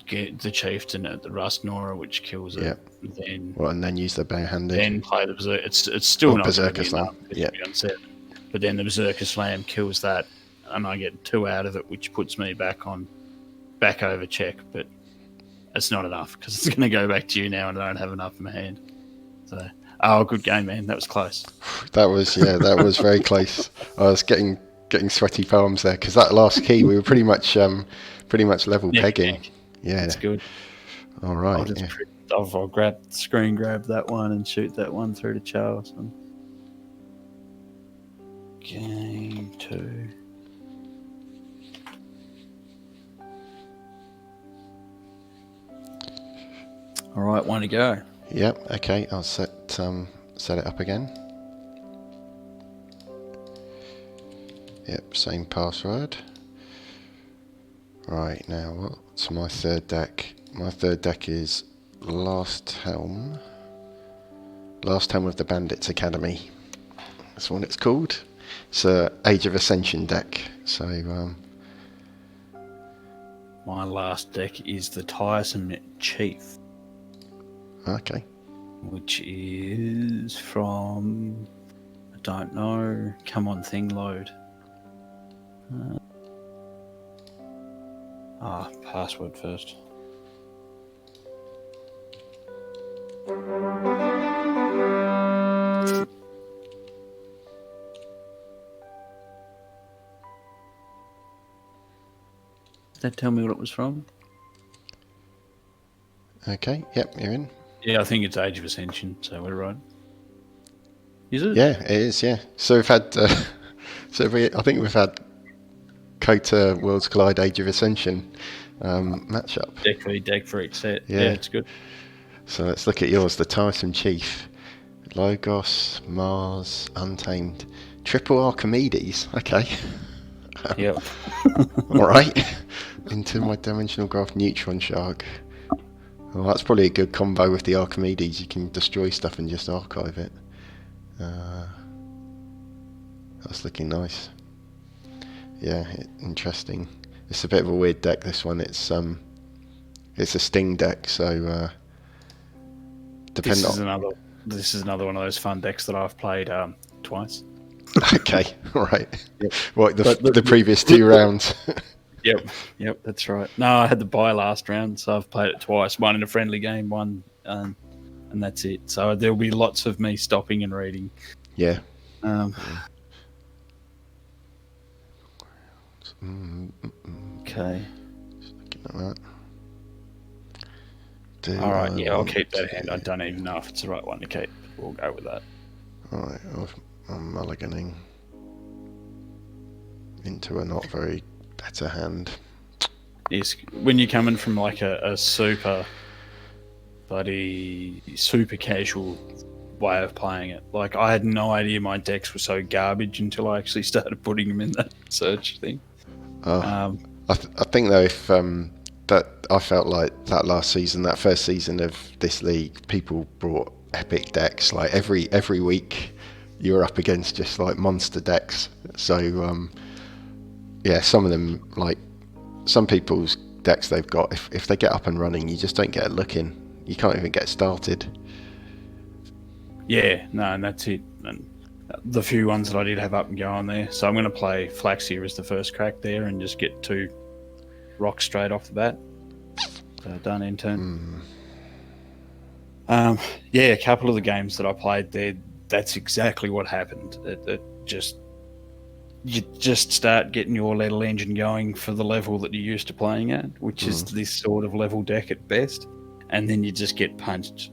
Chieftain at the Rust Nora, which kills it. Yep. Then and then use the barehanded. Then play the Berserker. It's still not Berserker Slam. Yeah. But then the Berserker Slam kills that, and I get 2 out of it, which puts me back over check. But it's not enough because it's going to go back to you now, and I don't have enough in my hand. So, good game, man. That was close. That was very close. I was getting sweaty palms there because that last key we were pretty much level pegging. Yeah, that's good. All right. I'll screen grab that one and shoot that one through to Charles. Game 2. All right, 1 to go. Yep. Okay, I'll set it up again. Yep, same password. Right, now what's my third deck? My third deck is Lasthelm. Lasthelm of the Bandits Academy. That's what it's called. It's a Age of Ascension deck. So my last deck is the Tiresome Chief. Okay. Which is from, I don't know, come on thing load. Password first. that tell me what it was from? Okay, yep, you're in. Yeah, I think it's Age of Ascension, so we're right. Is it? Yeah, it is, yeah. So we've had, I think we've had Kota Worlds Collide Age of Ascension matchup. Deck v deck for each set. Yeah. Yeah, it's good. So let's look at yours, the Tiresome Chief. Logos, Mars, Untamed. Triple Archimedes, okay. Yep. Alright. Interdimensional Graph Neutron Shark. Well, that's probably a good combo with the Archimedes. You can destroy stuff and just archive it. That's looking nice. Yeah, interesting. It's a bit of a weird deck, this one. It's a Sting deck, so This is another one of those fun decks that I've played twice. Okay, right. Yep. What, the previous 2 rounds? Yep, that's right. No, I had the buy last round, so I've played it twice. One in a friendly game, one, and that's it. So there'll be lots of me stopping and reading. Yeah. Okay. Just looking at that. All right, yeah, I'll keep that hand. I don't even know if it's the right one to keep. We'll go with that. Alright, I'm mulliganing into a not very better hand. Yes, when you're coming from like a super casual way of playing it. Like, I had no idea my decks were so garbage until I actually started putting them in that search thing. I think though, if that I felt like that last season, that first season of this league, people brought epic decks. Like every week, you were up against just like monster decks. So yeah, some of them, like some people's decks they've got, if they get up and running, you just don't get a look in. You can't even get started. Yeah, no, and that's it. And the few ones that I did have up and going there. So I'm going to play Flaxia as the first crack there and just get 2 rocks straight off the bat. So done in turn. Yeah, a couple of the games that I played there, that's exactly what happened. You just start getting your little engine going for the level that you're used to playing at, which is this sort of level deck at best, and then you just get punched,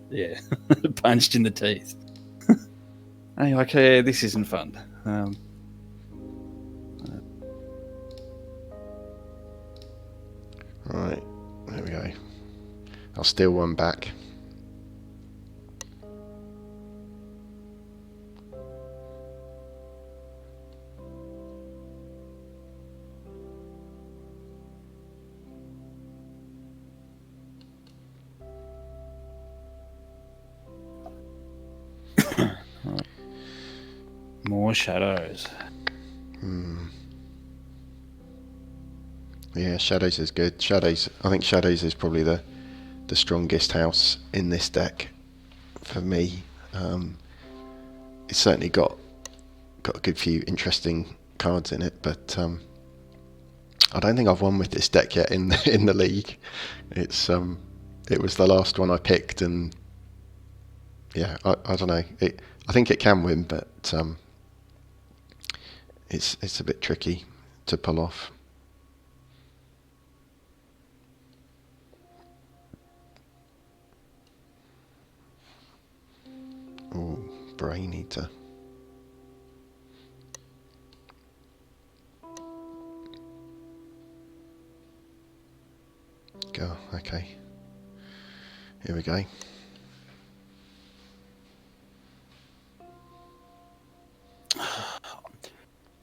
punched in the teeth. And you're like, hey, this isn't fun. Right, there we go. I'll steal one back. More shadows. Yeah, Shadows is good. I think Shadows is probably the strongest house in this deck for me. It's certainly got a good few interesting cards in it, but I don't think I've won with this deck yet in the league. It was the last one I picked, and yeah, I don't know. I think it can win, but it's a bit tricky to pull off. Oh, Brain Eater. Go, okay. Here we go.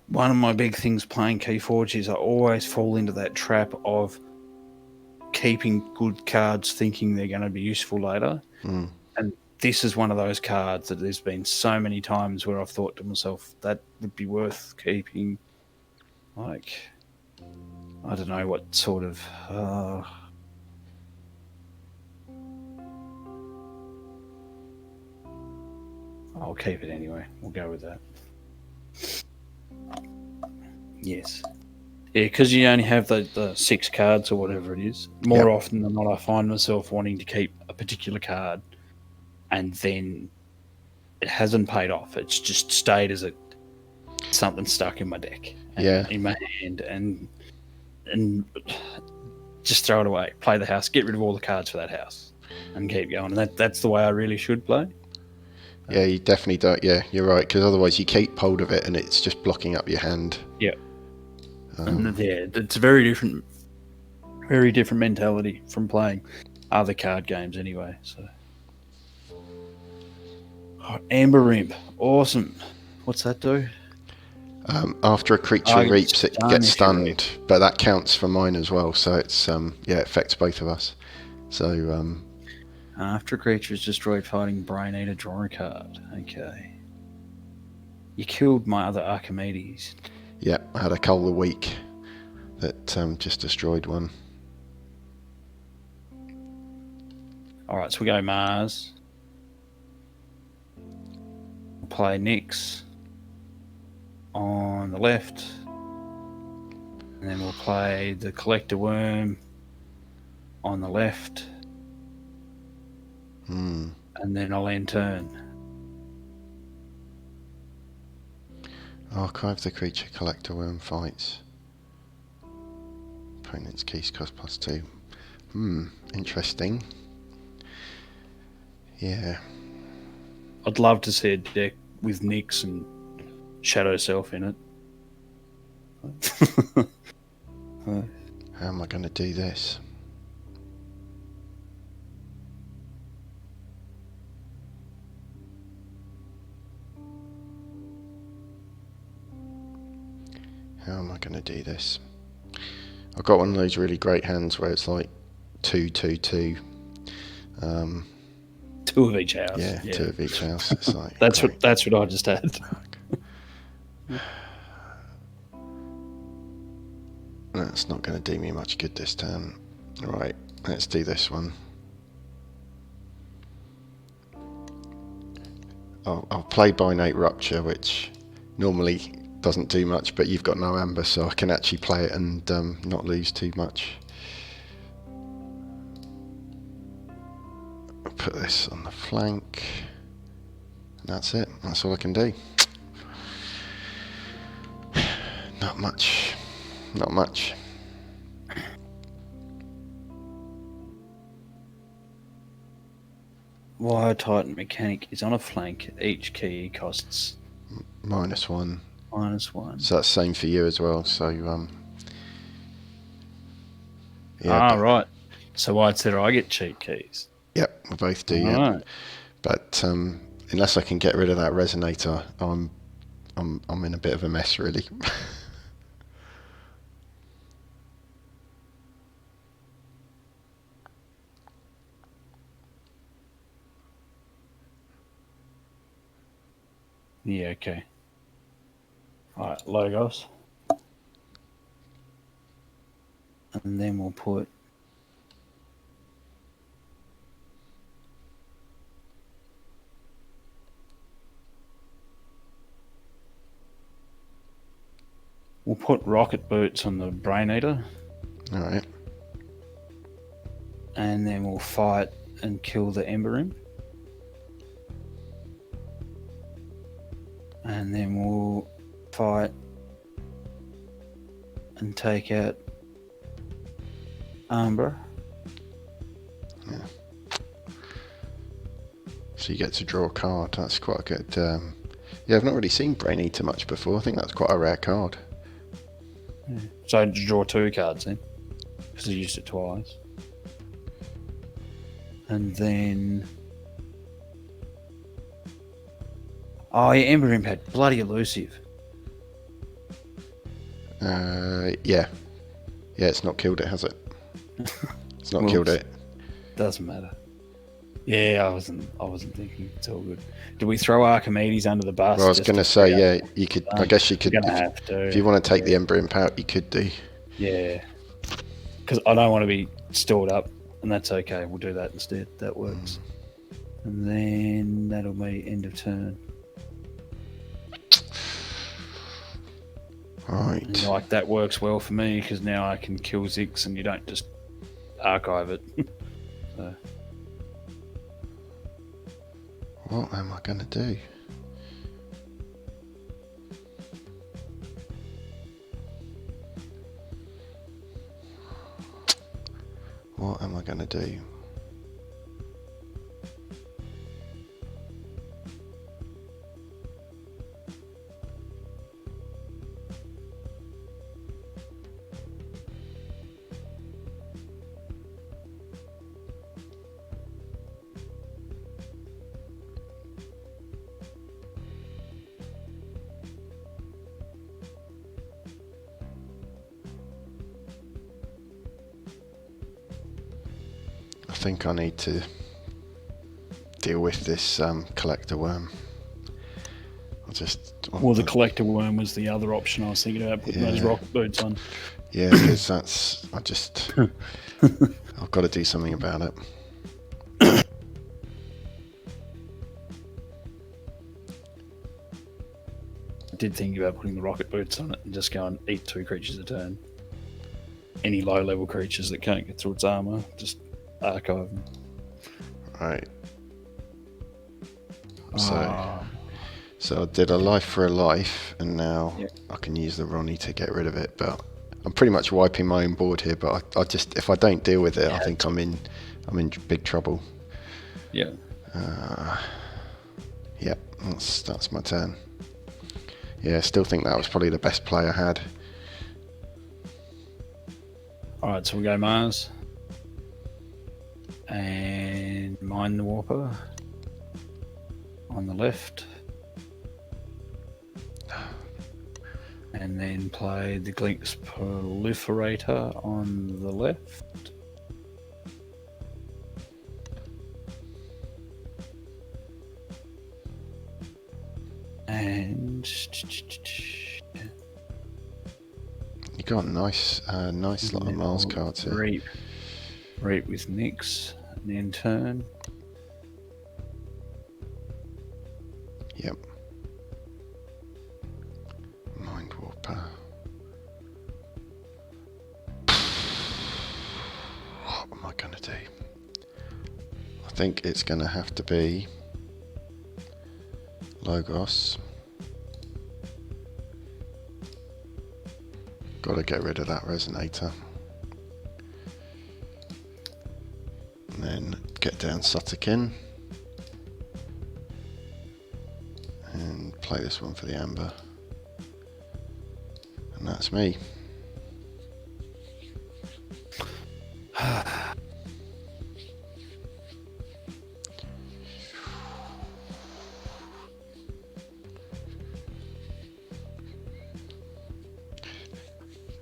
One of my big things playing Keyforge is I always fall into that trap of keeping good cards thinking they're going to be useful later. And this is one of those cards that there's been so many times where I've thought to myself, that would be worth keeping. Like, I don't know what sort of... I'll keep it anyway. We'll go with that. Yes. Yeah, because you only have the 6 cards or whatever it is. More often than not, I find myself wanting to keep a particular card, and then it hasn't paid off. It's just stayed as something stuck in my deck, in my hand, and and just throw it away. Play the house. Get rid of all the cards for that house, and keep going. And that's the way I really should play. Yeah, you definitely don't. Yeah, you're right. Because otherwise, you keep hold of it, and it's just blocking up your hand. Yeah. And yeah, it's a very different mentality from playing other card games anyway. So, Amber Imp, awesome. What's that do? After a creature reaps, it gets stunned, reap. but that counts for mine as well. So it's it affects both of us. So After a creature is destroyed fighting Brain Eater, draw a card. Okay. You killed my other Archimedes. yeah, I had a Cull the Week that just destroyed one. Alright, so we go Mars. We'll play Nyx on the left. And then we'll play the Collector Worm on the left. And then I'll end turn. Archive the creature collector worm fights. Opponent's keys cost +2. Interesting. Yeah. I'd love to see a deck with Nyx and Shadow Self in it. How am I going to do this? How am I going to do this? I've got one of those really great hands where it's like 2/2/2. Two of each house. Yeah, 2 of each house. It's like that's great. what I just had. That's not going to do me much good this turn. Right, let's do this one. I'll play Binate Rupture, which normally doesn't do much, but you've got no amber, so I can actually play it and not lose too much. I'll put this on the flank. And that's it. That's all I can do. Not much. Not much. Wire Titan Mechanic is on a flank. Each key costs -1. -1. So that's same for you as well. So yeah. Right. So why said I get cheap keys? Yep, we both do. Yeah. Right. But unless I can get rid of that resonator, I'm in a bit of a mess, really. Yeah, okay. Alright, Logos. And then we'll put Rocket Boots on the Brain Eater. Alright. And then we'll fight and kill the Ember Imp. And then we'll fight and take out Amber. Yeah. So you get to draw a card. That's quite a good. Yeah, I've not really seen Brain Eater much before. I think that's quite a rare card. Yeah. So I draw 2 cards then, because I used it twice. And then... Oh yeah, Ember Imp had bloody elusive. Yeah. Yeah, it's not killed it, has it? It's not Well, killed it. Doesn't matter. Yeah, I wasn't thinking. It's all good. Do we throw Archimedes under the bus? Well, I was going to say, yeah, you could. I guess you could. Gonna have to. If you want to take the Ember Imp out, you could do. Yeah. Because I don't want to be stored up, and that's okay. We'll do that instead. That works. And then that'll be end of turn. Right. And like that works well for me because now I can kill Zix and you don't just archive it. So. What am I going to do? What am I going to do? I think I need to deal with this collector worm. Well, the collector worm was the other option I was thinking about, putting those rocket boots on. Yeah, because I've got to do something about it. I did think about putting the rocket boots on it and just go and eat 2 creatures a turn. Any low-level creatures that can't get through its armor, just archive them. Right. So I did a life for a life, and now I can use the Ronnie to get rid of it. But I'm pretty much wiping my own board here. But I just, if I don't deal with it, I think I'm in big trouble. Yeah. Yeah, that's my turn. Yeah, I still think that was probably the best play I had. Alright, so we go Mars. And Mine the Warper. On the left. And then play the Glinks Proliferator on the left. And you got a nice lot of Mars cards here. Reap with Nyx, and then turn. Yep. Mind Warper. What am I gonna do? I think it's gonna have to be Logos. Got to get rid of that resonator. And then get down Sutterkin. And play this one for the Amber. And that's me.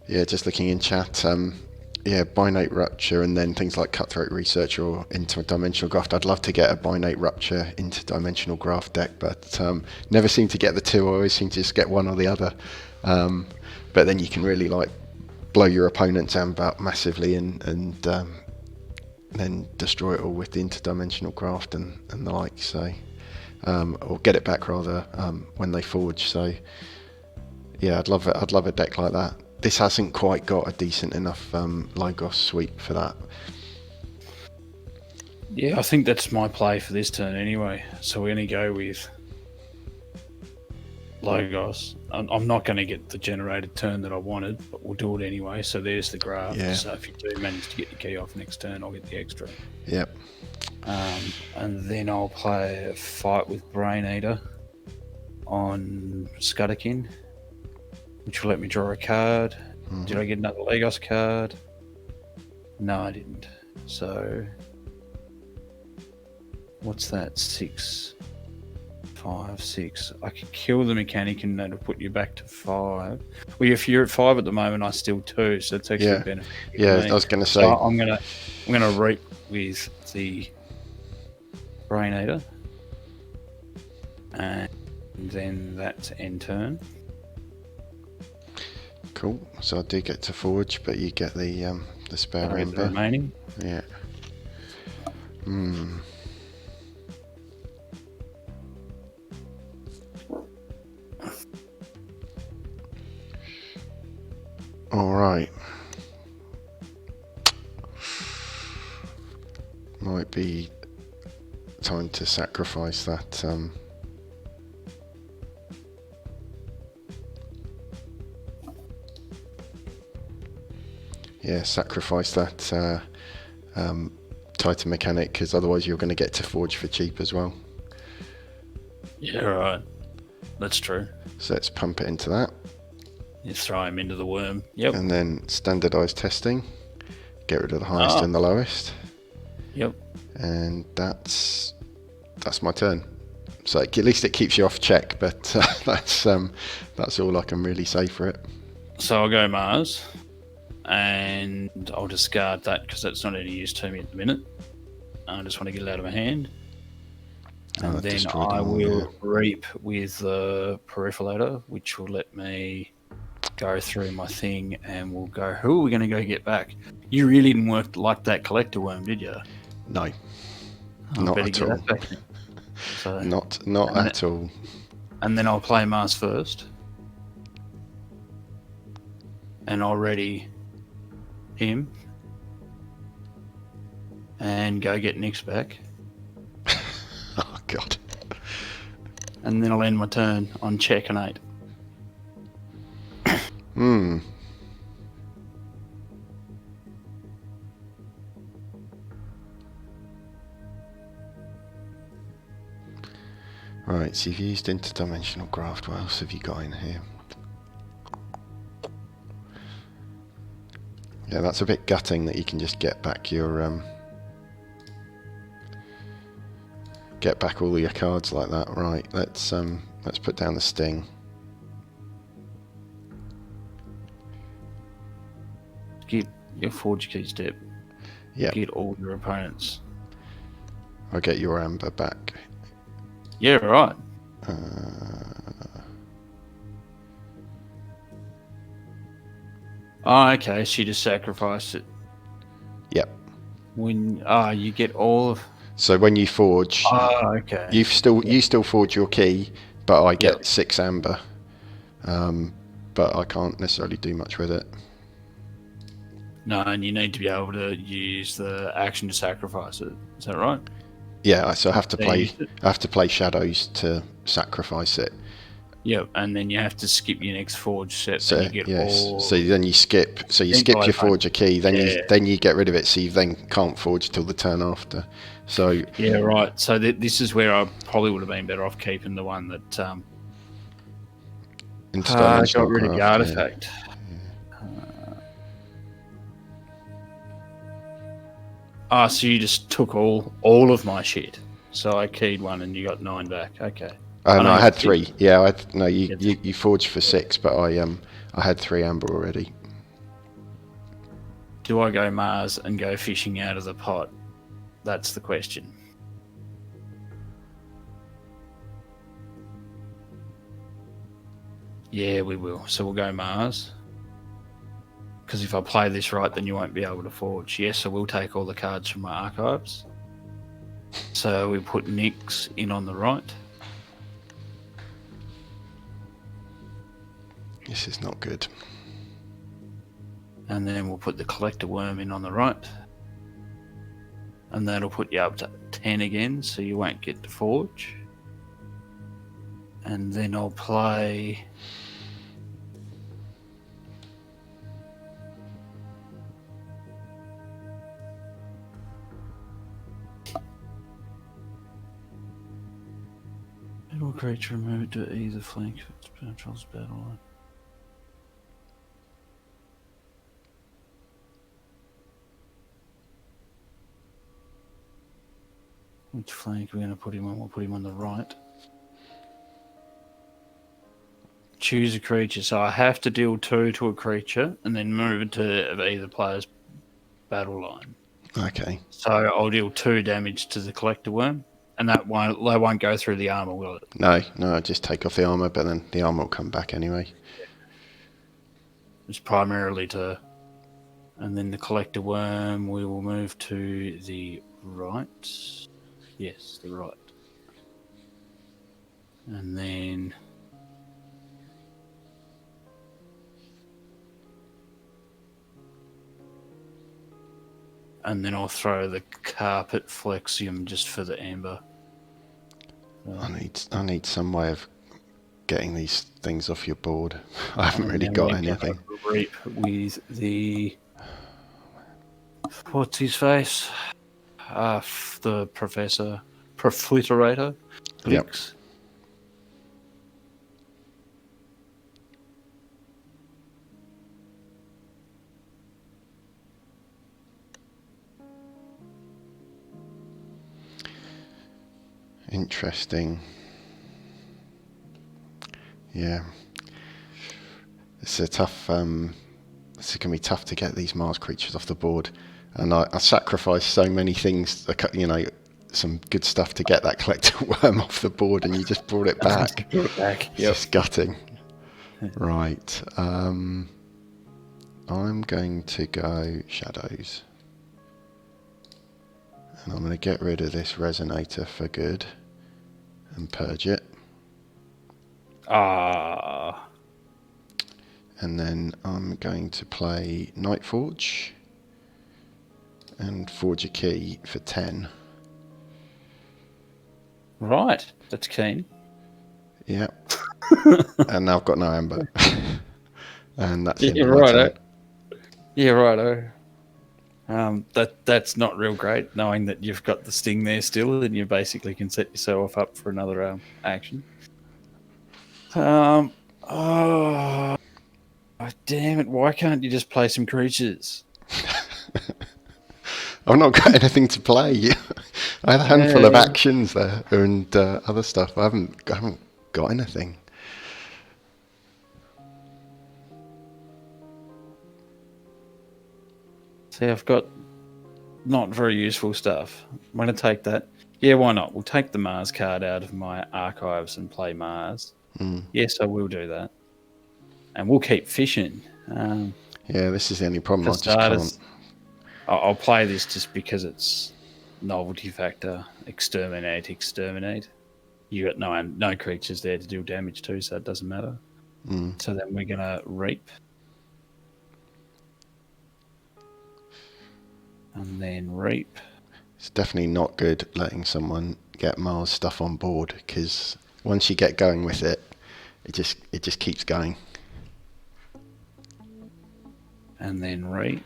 Yeah, just looking in chat, binate rupture and then things like cutthroat research or interdimensional graft. I'd love to get a binate rupture interdimensional graft deck, but never seem to get the two. I always seem to just get one or the other. But then you can really like blow your opponent's amp out massively and then destroy it all with the interdimensional graft and the like. So, or get it back rather when they forge. So, yeah, I'd love it. I'd love a deck like that. This hasn't quite got a decent enough Logos sweep for that. Yeah, I think that's my play for this turn anyway. So we're going to go with Logos. I'm not going to get the generated turn that I wanted, but we'll do it anyway. So there's the graph. Yeah. So if you do manage to get your key off next turn, I'll get the extra. Yep. And then I'll play a fight with Brain Eater on Scudderkin, which will let me draw a card. Mm-hmm. Did I get another Logos card? No, I didn't. So, what's that? 6, 5, 6. I could kill the mechanic and that'll put you back to 5. Well, if you're at 5 at the moment, I still 2, so it's actually a benefit. Yeah, I was going to say. So I'm gonna reap with the Brain Eater, and then that's end turn. Cool. So I do get to forge, but you get the spare Ember. The remaining. Yeah. Hmm. All right. Might be time to sacrifice that. Yeah, sacrifice that Titan mechanic, because otherwise you're going to get to forge for cheap as well. Yeah, right. That's true. So let's pump it into that. You throw him into the worm. Yep. And then standardized testing. Get rid of the highest and the lowest. Yep. And that's my turn. So at least it keeps you off check, but that's all I can really say for it. So I'll go Mars, and I'll discard that because that's not any use to me at the minute. I just want to get it out of my hand. And then I will reap with the Peripheralator, which will let me go through my thing, and we'll go, who are we going to go get back? You really didn't work like that collector worm, did you? No. Not at all. So, not at all. And then I'll play Mars first. And I'll ready him. And go get Nick's back. Oh, God. And then I'll end my turn on check and 8. Right, so you've used interdimensional graft. What else have you got in here? Yeah, that's a bit gutting that you can just get back your get back all your cards like that. Right, let's put down the sting. Get your forge key step. Yeah. Get all your opponents. I'll get your amber back. Yeah, right. Oh, okay. She just sacrificed it. Yep. When you get all of. So when you forge, okay. you still forge your key, but I get 6 amber. But I can't necessarily do much with it. No, and you need to be able to use the action to sacrifice it. Is that right? Yeah, so I have to play shadows to sacrifice it. Yep, and then you have to skip your next forge set. So and you get all... so then you skip. So you skip your forger key, then you get rid of it. So you then can't forge till the turn after. So yeah, right. So this is where I probably would have been better off keeping the one that got rid of the artifact. So you just took all of my shit. So I keyed one and you got 9 back. Okay. No, I had 3. Yeah, you forged for 6, but I had 3 amber already. Do I go Mars and go fishing out of the pot? That's the question. Yeah, we will. So we'll go Mars. Because if I play this right, then you won't be able to forge. Yes, I will take all the cards from my archives. So we put Nyx in on the right. This is not good. And then we'll put the collector worm in on the right. And that'll put you up to 10 again, so you won't get to forge. And then I'll play... Battle creature removed to either flank of its patrol's battle line. Which flank are we going to put him on? We'll put him on the right. Choose a creature. So I have to deal 2 to a creature and then move it to either player's battle line. Okay. So I'll deal 2 damage to the collector worm. And they won't go through the armor, will it? No, I just take off the armor, but then the armor will come back anyway. It's primarily to... And then the collector worm, we will move to the right. Yes, the right. And then... And then I'll throw the carpet flexium just for the amber. I need some way of getting these things off your board. I haven't really got anything. Reap with the What's his face? The Professor Profliterator. Yep. Blix. Interesting. Yeah. It's a tough. It's going to be tough to get these Mars creatures off the board, and I sacrificed so many things. You know, some good stuff to get that collector worm off the board, and you just brought it back. Yep. It's just gutting. Right. I'm going to go shadows, and I'm going to get rid of this resonator for good, and purge it. And then I'm going to play Nightforge and forge a key for 10. Right, that's keen. Yeah. And now I've got no amber. And that's it. Yeah, right. Yeah, righto. That's not real great, knowing that you've got the sting there still, and you basically can set yourself up for another action. Oh, damn it! Why can't you just play some creatures? I've not got anything to play. I had a handful of actions there and other stuff. I haven't got anything. See, I've got not very useful stuff. I'm going to take that. Yeah, why not? We'll take the Mars card out of my archives and play Mars. Yes, I will do that. And we'll keep fishing. Yeah, this is the only problem. I just can't. I'll play this just because it's novelty factor. Exterminate. You got no creatures there to deal damage to, so it doesn't matter. So then we're going to reap. And then reap. It's definitely not good letting someone get Mars stuff on board, because once you get going with it, it just keeps going. And then reap.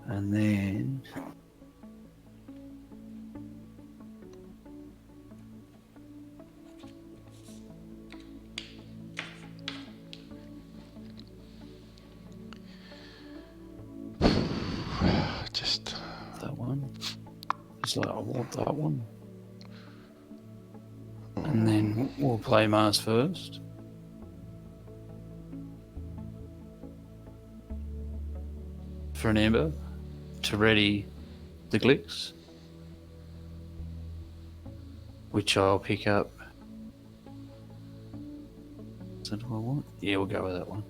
And then just that one. It's like, I want that one. And then we'll play Mars first. For an amber to ready the Glicks, which I'll pick up. Is that what I want? Yeah, we'll go with that one.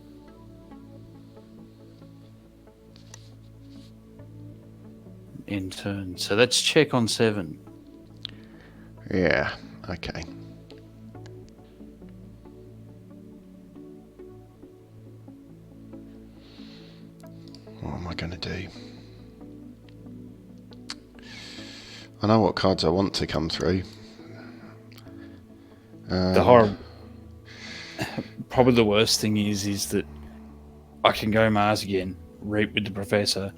End turn. So that's check on 7. Yeah, okay. What am I going to do? I know what cards I want to come through. The horror. Probably the worst thing is that I can go Mars again, reap with the Professor,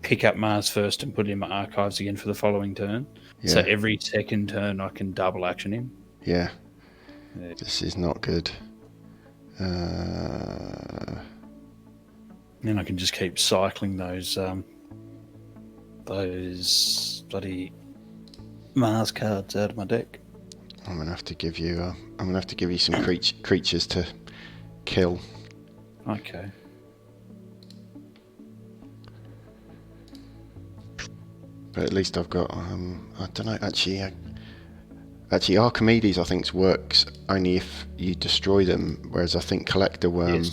pick up Mars first and put it in my archives again for the following turn. Yeah. So every second turn I can double action him. Yeah. This is not good. Then I can just keep cycling those bloody Mars cards out of my deck. I'm gonna have to give you. Some creatures to kill. Okay. But at least I've got. I don't know. Actually, Archimedes I think works only if you destroy them, whereas I think Collector Worm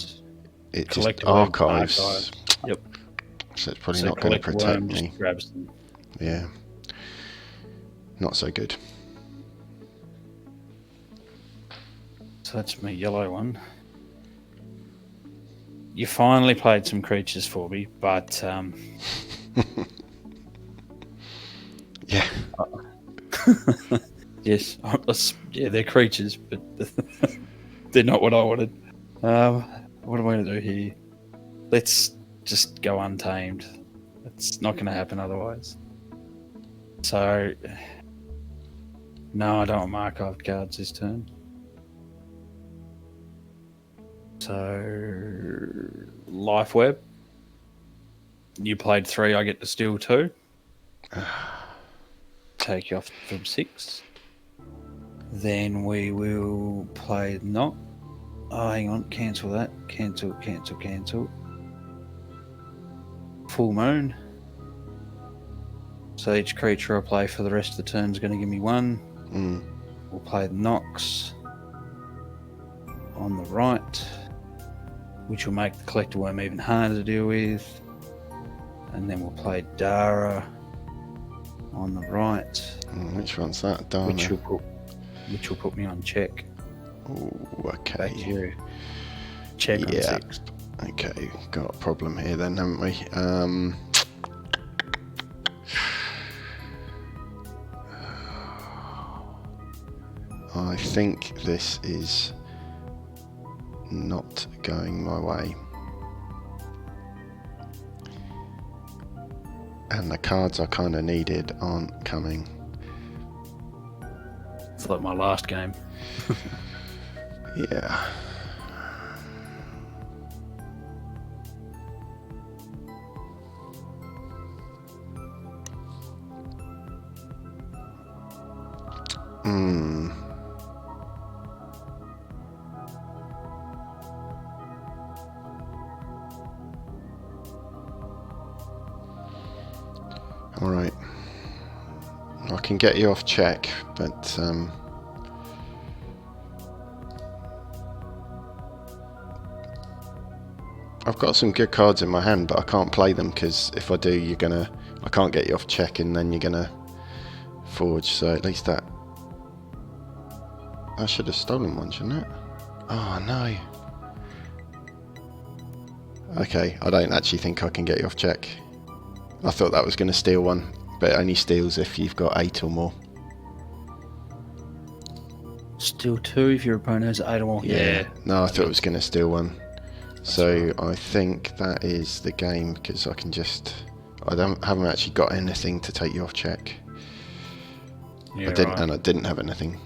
it just archives. Yep. So it's probably not going to protect me. Grabs them. Yeah. Not so good. So that's my yellow one. You finally played some creatures for me, but yeah. Yes, yeah, they're creatures, but they're not what I wanted. What am I going to do here? let's just go untamed. It's not going to happen otherwise. So, no, I don't want archived cards this turn. So, Life Web. You played 3, I get to steal 2. Take you off from 6. Then we will play Knock. Oh, hang on. Cancel that. Cancel. Full Moon. So each creature I play for the rest of the turn is going to give me 1. We'll play the Nox on the right, which will make the Collector Worm even harder to deal with. And then we'll play Dara on the right. Which one's that? Dara? Which will put me on check. Oh, okay. Back here. Check on 6. Okay, got a problem here then, haven't we? I think this is not going my way. And the cards I kind of needed aren't coming. It's like my last game. Yeah. All right. I can get you off check, but I've got some good cards in my hand, but I can't play them because if I do, I can't get you off check, and then you're gonna forge. So at least that. I should have stolen one, shouldn't it? Oh no. Okay, I don't actually think I can get you off check. I thought that was going to steal one, but it only steals if you've got 8 or more. Steal 2 if your opponent has 8 or more. Yeah. No, I thought it was going to steal one. So I think that is the game, because I can just... haven't actually got anything to take you off check. Yeah, And I didn't have anything.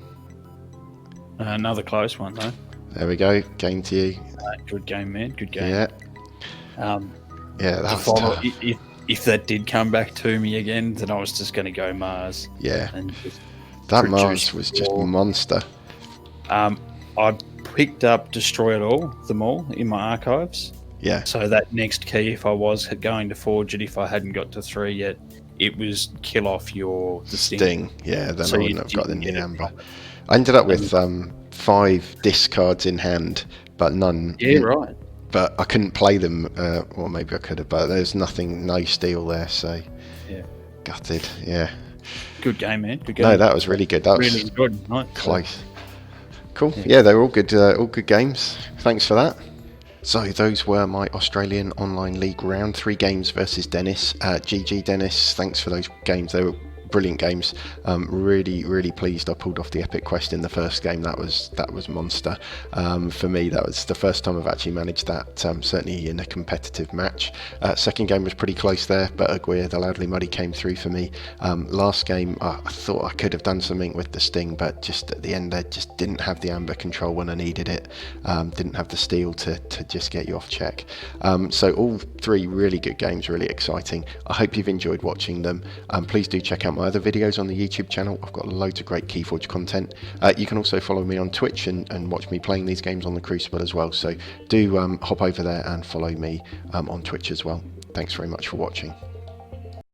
Another close one though. There we go. Game to you. Good game, man. Good game. Yeah. Yeah, that was tough. If that did come back to me again, then I was just going to go Mars. Yeah. And that Mars was just a monster. I picked up Destroy It All, them all, in my archives. Yeah. So that next key, if I was going to forge it, if I hadn't got to 3 yet, it was kill off the Sting. Yeah, then I wouldn't have got the Amber. I ended up with 5 discards in hand, but none. Yeah, right. But I couldn't play them, or maybe I could have, but there's no steal there, so yeah, gutted. Yeah, good game, man. Good game. No, that was really good. That really was enjoyed it. Close. Cool. Yeah, they were all good games. Thanks for that. So those were my Australian Online League round 3 games versus Dennis. GG Dennis, thanks for those games. They were brilliant games. Really pleased I pulled off the epic quest in the first game. That was monster. For me, that was the first time I've actually managed that, certainly in a competitive match. Second game was pretty close there, but Aguirre, the Loudly Muddy, came through for me. Last game, I thought I could have done something with the Sting, but just at the end there, just didn't have the amber control when I needed it. Didn't have the steal to just get you off check. So all 3 really good games, really exciting. I hope you've enjoyed watching them. Please do check out my other videos on the YouTube channel. I've got loads of great Keyforge content. You can also follow me on Twitch and watch me playing these games on the Crucible as well. So do hop over there and follow me on Twitch as well. Thanks very much for watching.